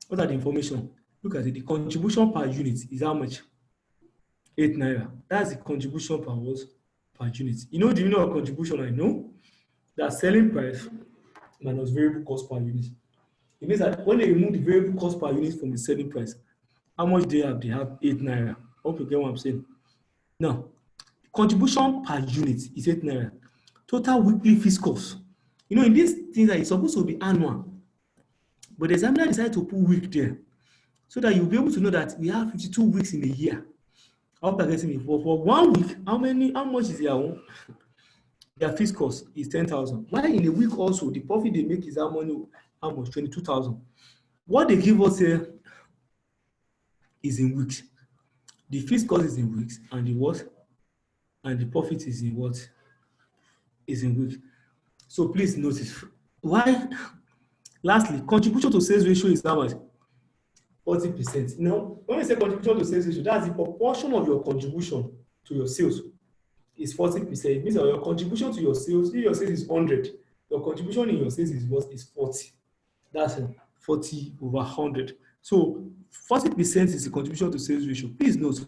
What are the information? Look at it. The contribution per unit is how much? 8 naira. That's the contribution per what? Per unit. Do you know a contribution? I know that selling price minus variable cost per unit. It means that when they remove the variable cost per unit from the selling price, how much they have? They have 8 naira. Hope you get what I'm saying. Now, contribution per unit is 8 naira. Total weekly fixed cost. In these things that it's supposed to be annual, but the examiner decided to put week there so that you'll be able to know that we have 52 weeks in a year. I hope you're getting me. For 1 week, how much is their own? Their fixed cost is 10,000. While in a week also, the profit they make is how much? 22,000. What they give us here is in weeks. The fixed cost is in weeks, and the what? And the profit is in what? Is in weeks. So please notice. Why? Lastly, contribution to sales ratio is how much? 40%. When we say contribution to sales ratio, that's the proportion of your contribution to your sales is 40%. It means that your contribution to your sales, if your sales is 100, your contribution in your sales is what? Is 40. That's 40 over 100. So 40% is the contribution to sales ratio. Please note,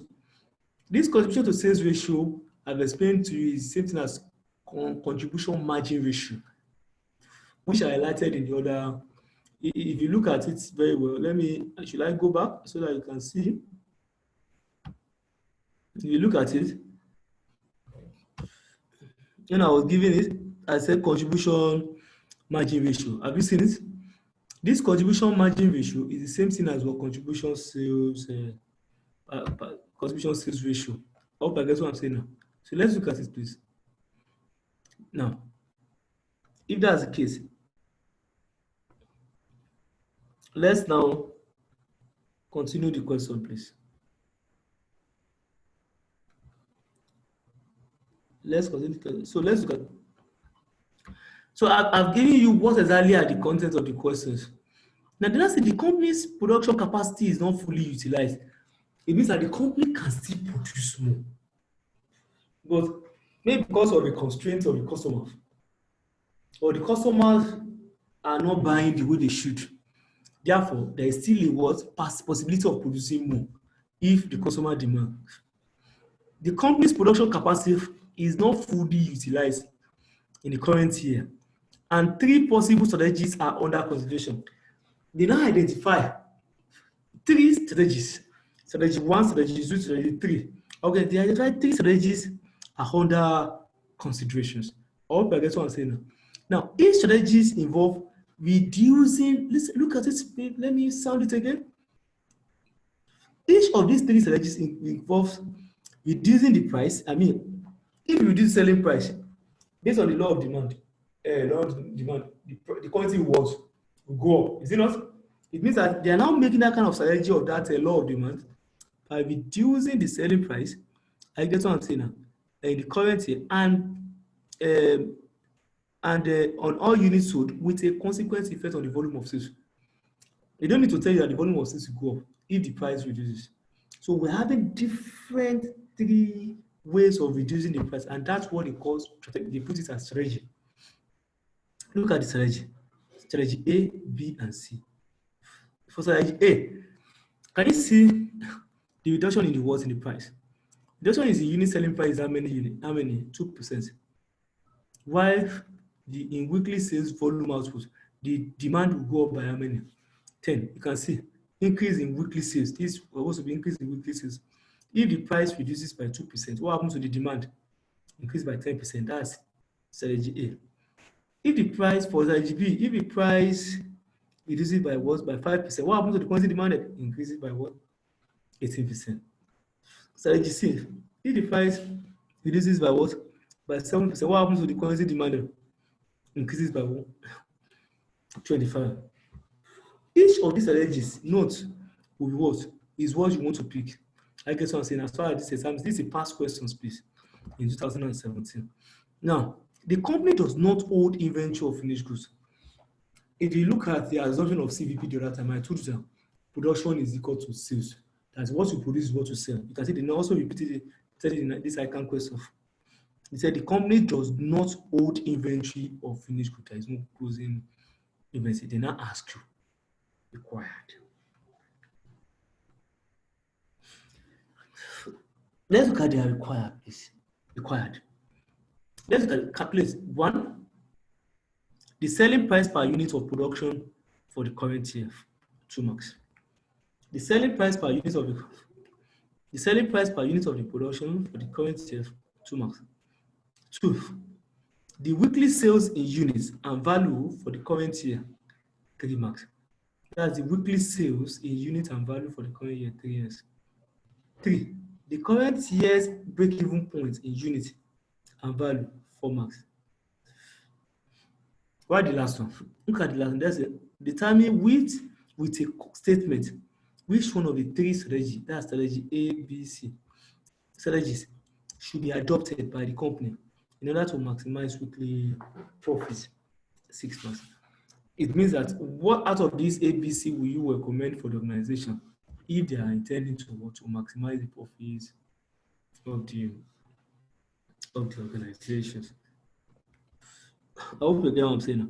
this contribution to sales ratio, I've explained to you, is the same thing as contribution margin ratio, which I highlighted in the other. If you look at it very well, should I go back so that you can see? If you look at it, when I was giving it, I said contribution margin ratio. Have you seen it? This contribution margin ratio is the same thing as what contribution sales ratio. I hope I get what I'm saying now. So let's look at it, please. Now, if that's the case, let's now continue the question, please. Let's continue. So let's look at. So I've given you what exactly are the contents of the questions. Now, did I say the company's production capacity is not fully utilized? It means that the company can still produce more, but maybe because of the constraints of the customer, or the customers are not buying the way they should. Therefore, there is still a possibility of producing more if the customer demands. The company's production capacity is not fully utilized in the current year, and 3 possible strategies are under consideration. They now identify 3 strategies. Strategy 1, strategy 2, strategy 3. Okay, they identify 3 strategies are under considerations. I hope I get what I'm saying now. Now, each strategies involve reducing, look at it, let me sound it again. Each of these 3 strategies involves reducing the price. I mean, if you reduce selling price, based on the law of demand, the quantity will go up, is it not? It means that they are now making that kind of strategy of that law of demand by reducing the selling price. I get what I'm saying now. In the current year, and on all units sold, with a consequent effect on the volume of sales. They don't need to tell you that the volume of sales will go up if the price reduces. So we're having different 3 ways of reducing the price, and that's what they put it as strategy. Look at the strategy. Strategy A, B, and C. For strategy A, can you see the reduction in the price? Reduction is the unit selling price. How many units? How many? 2%. While in weekly sales volume output, the demand will go up by how many? 10. You can see increase in weekly sales. This will also be increase in weekly sales. If the price reduces by 2%, what happens to the demand? Increase by 10%. That's strategy A. If the price for strategy B, if the price reduces by what? By 5%. What happens to the quantity demanded? Increases by what? 18%. Strategy C, if the price reduces by what? By 7%. What happens to the quantity demanded? Increases by what? 25. Each of these strategies, note, will be what? Is what you want to pick. I guess what I'm saying, as far as this exam, this is a past questions, please, in 2017. Now, the company does not hold inventory of finished goods. If you look at the assumption of CVP the other time, I told you that production is equal to sales. That's what you produce is what you sell. You can see they also repeated it in this icon question. He said the company does not hold inventory of finished goods. There is no closing inventory. They now ask you, required. Let's look at the required, please. Required. Let's look at calculate. 1, the selling price per unit of production for the current year, 2 marks. The selling price per unit of the production for the current year, 2 marks. 2, the weekly sales in units and value for the current year, 3 marks. That's the weekly sales in units and value for the current year, 3 years. 3, the current year's break-even point in units and value, 4 marks. Why the last one? Look at the last one. That's it. Determine with a statement which one of the 3 strategies, that's strategy A, B, C, strategies should be adopted by the company in order to maximize weekly profits, 6 months. It means that what out of these A, B, C will you recommend for the organization if they are intending to maximize the profits of the organizations? I hope you get what I'm saying now.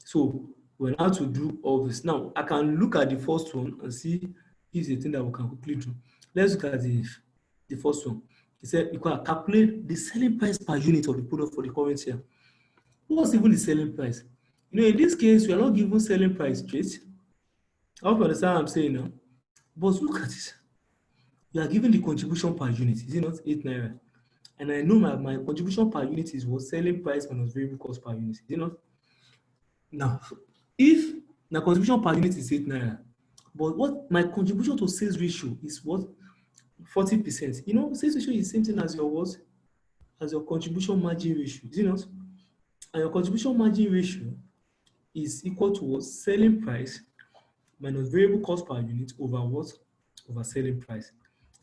So we're now to do all this. Now I can look at the first one and see if it's a thing that we can quickly do. Let's look at the first one. He said you can calculate the selling price per unit of the product for the current year. What's even the selling price? You know, in this case, we are not given selling price straight. I hope you understand what I'm saying now. But look at it. You are given the contribution per unit. Is it not 8 naira? And I know my contribution per unit is what selling price minus variable cost per unit. Is it not? Now, if my contribution per unit is 8 naira, but what my contribution to sales ratio is what? 40%. You know, sales ratio is the same thing as your what? As your contribution margin ratio. Is it not? And your contribution margin ratio is equal to what? Selling price minus variable cost per unit over what? Over selling price.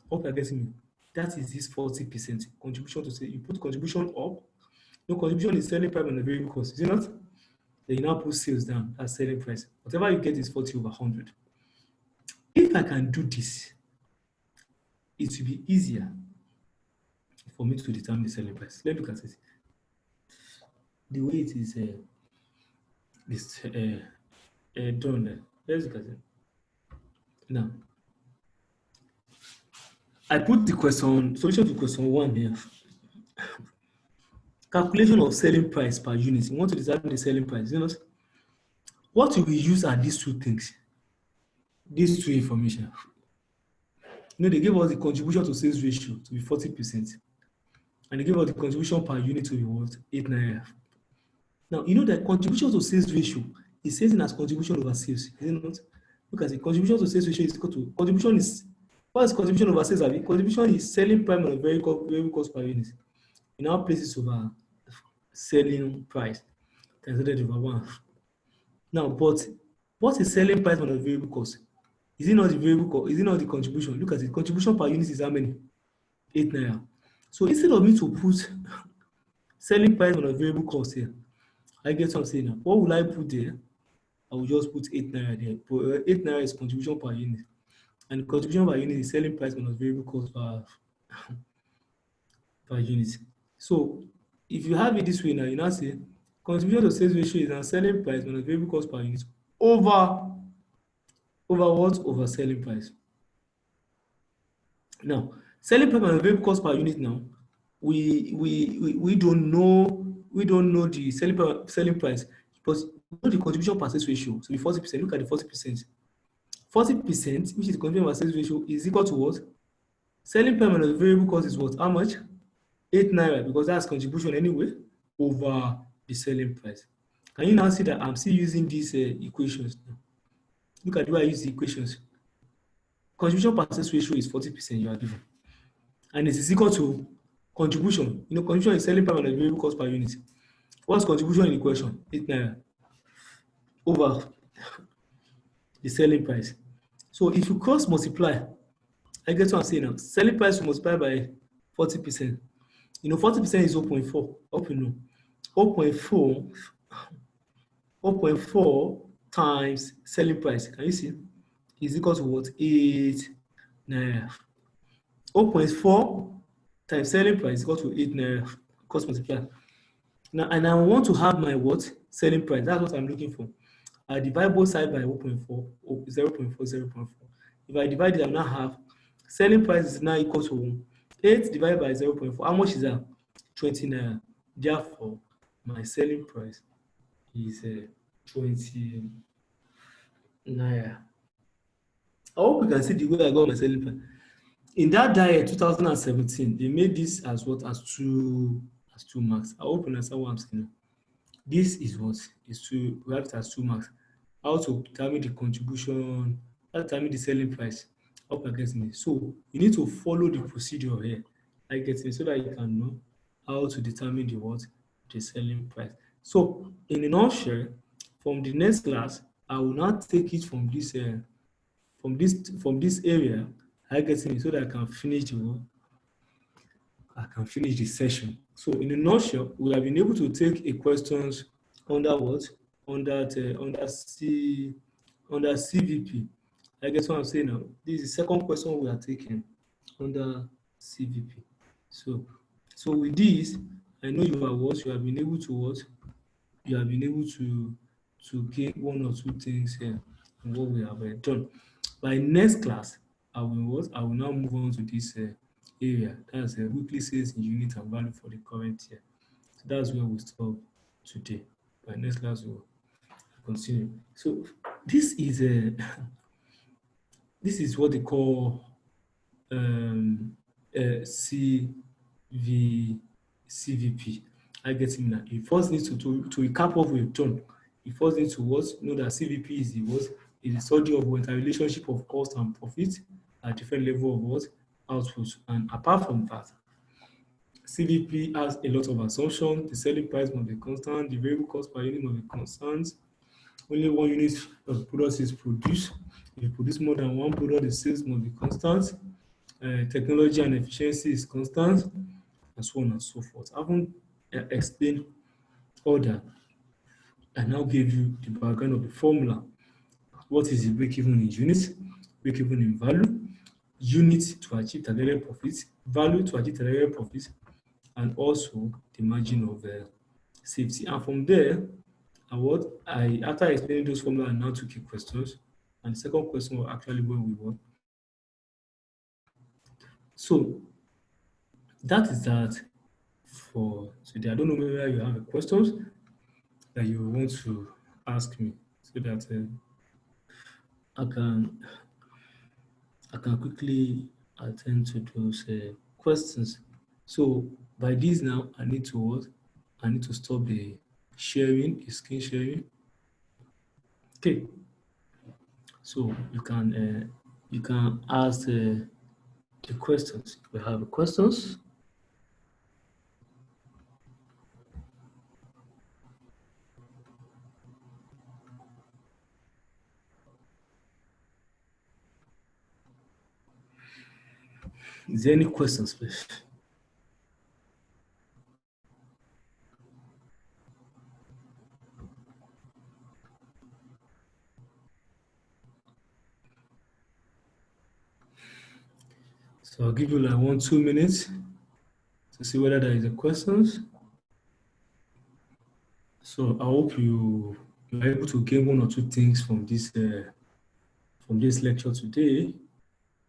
Hope you're getting me. That is this 40% contribution to say you put contribution up. No, contribution is selling price minus variable cost. Is it not? Then you now put sales down as selling price. Whatever you get is 40 over 100. If I can do this, it will be easier for me to determine the selling price. Let's look at it. The way it is done there. Let's look at it. Now, I put the solution to question 1 here. Calculation of selling price per unit. You want to determine the selling price. You know, what we use are these 2 things, these 2 information. You know, they give us the contribution to sales ratio to be 40%, and they give us the contribution per unit to be what? 8 naira. Now, you know that contribution to sales ratio is seen as contribution over sales. Is it not? Look at the contribution to sales ratio is equal to contribution is what is contribution over sales? Contribution is selling price minus variable cost per unit. You now place it over selling price translated over 1. Now, but what is selling price minus variable cost? Is it not the variable cost? Is it not the contribution? Look at it. Contribution per unit is how many? 8 naira. So instead of me to put selling price minus variable cost here, I get what I'm saying now. What will I put there? I will just put 8 naira there. But 8 naira is contribution per unit. And contribution per unit is selling price minus variable cost per unit. So if you have it this way now, you now say contribution to sales ratio is now selling price minus variable cost per unit over what? Over selling price. Now, selling price minus variable cost per unit now, we don't know the selling price, but the contribution per sales ratio. So the 40%, look at the 40%. 40%, which is the contribution per sales ratio, is equal to what? Selling price minus variable cost is what? How much? 8 naira, because that's contribution anyway, over the selling price. Can you now see that I'm still using these equations now? Look at the way I use the equations. Contribution percentage ratio is 40% you are given. And it is equal to contribution. You know, contribution is selling price minus variable cost per unit. What's contribution in the equation? 8 naira over the selling price. So if you cross multiply, I get what I'm saying now. Selling price will multiply by 40%. You know, 40% is 0.4. Hope you know. 0.4 times selling price. Can you see? Is equal to what? 8 naira. 0.4 times selling price is equal to 8 naira. Cross multiply. Now, and I want to have my what? Selling price. That's what I'm looking for. I divide both sides by 0.4, 0.4, 0.4. If I divide it, I now have selling price is now equal to 8 divided by 0.4. How much is that? 20 naira. Therefore, my selling price is 20 naira. I hope you can see the way I got my selling price. In that diet 2017, they made this as what? As two marks. I hope you understand what I'm saying. This is what is to write it as 2 marks. How to determine the contribution, how to determine the selling price. I hope you get me. So you need to follow the procedure here. I get me so that you can know how to determine the what? The selling price. So in a nutshell, from the next class, I will not take it from this area. I get me so that I can finish the work. I can finish the session. So in a nutshell, we have been able to take a questions under what? Under CVP. I guess what I'm saying now. This is the second question we are taking under CVP. So with this, I know you are what? You have been able to what? You have been able to gain 1 or 2 things here in what we have done. By next class, I will what? I will now move on to this area. That's weekly sales in unit and value for the current year. So that's where we stop today. By next class, we'll continue. So this is this is what they call CVP. I get it now. You first need to recap what we've done. You first need to know that CVP is the what? Is the study of what? A relationship of cost and profit at different level of what? Output. And apart from that, CVP has a lot of assumptions. The selling price must be constant. The variable cost per unit must be constant. Only 1 unit of product is produced. If you produce more than 1 product, the sales must be constant. Technology and efficiency is constant, and so on and so forth. I haven't explained all that. I now gave you the background of the formula. What is the break-even in units, break-even in value, unit to achieve targeted profit, value to achieve targeted profit, and also the margin of safety. And from there, after explaining those formulas, I now took key questions. And the second question was actually where we were. So that is that for today. I don't know whether you have questions that you want to ask me so that I can quickly attend to those questions. So by this now, I need to stop the sharing, the screen sharing. Okay. So you can ask the questions. If you have questions. Is there any questions, please? So I'll give you like 1-2 minutes to see whether there is a questions. So I hope you are able to gain 1 or 2 things from this lecture today.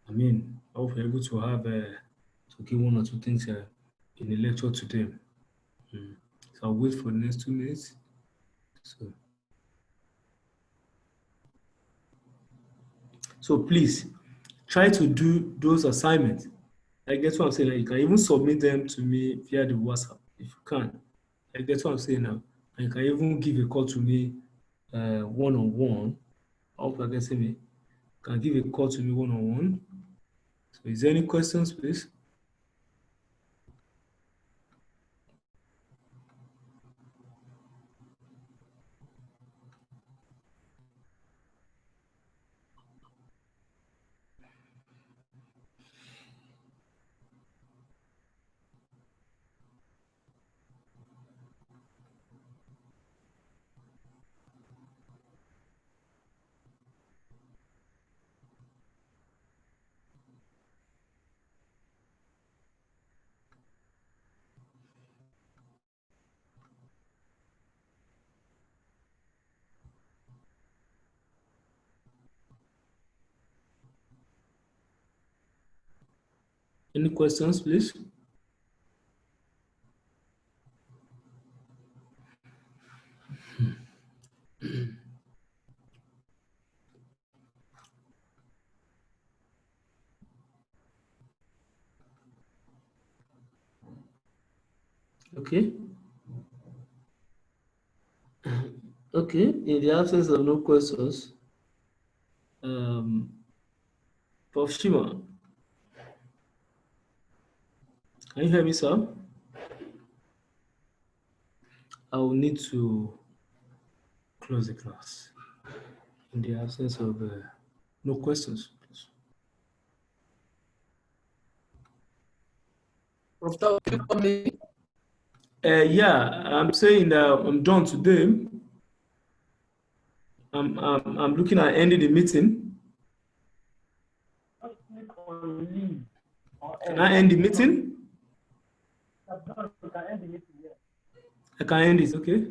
I mean, I hope you're able to have to gain 1 or 2 things in the lecture today. So I'll wait for the next 2 minutes. So please try to do those assignments. I get what I'm saying. Like, you can even submit them to me via the WhatsApp if you can. I get what I'm saying now. You can even give a call to me one-on-one. I hope you can see me. You can give a call to me one-on-one. So is there any questions, please? Any questions, please? Okay. Okay, in the absence of no questions, Prof. Shima, can you hear me, sir? I will need to close the class in the absence of no questions, please. Prof. Tao, you call me? Yeah, I'm saying that I'm done today. I'm looking at ending the meeting. Can I end the meeting? I can end it, okay?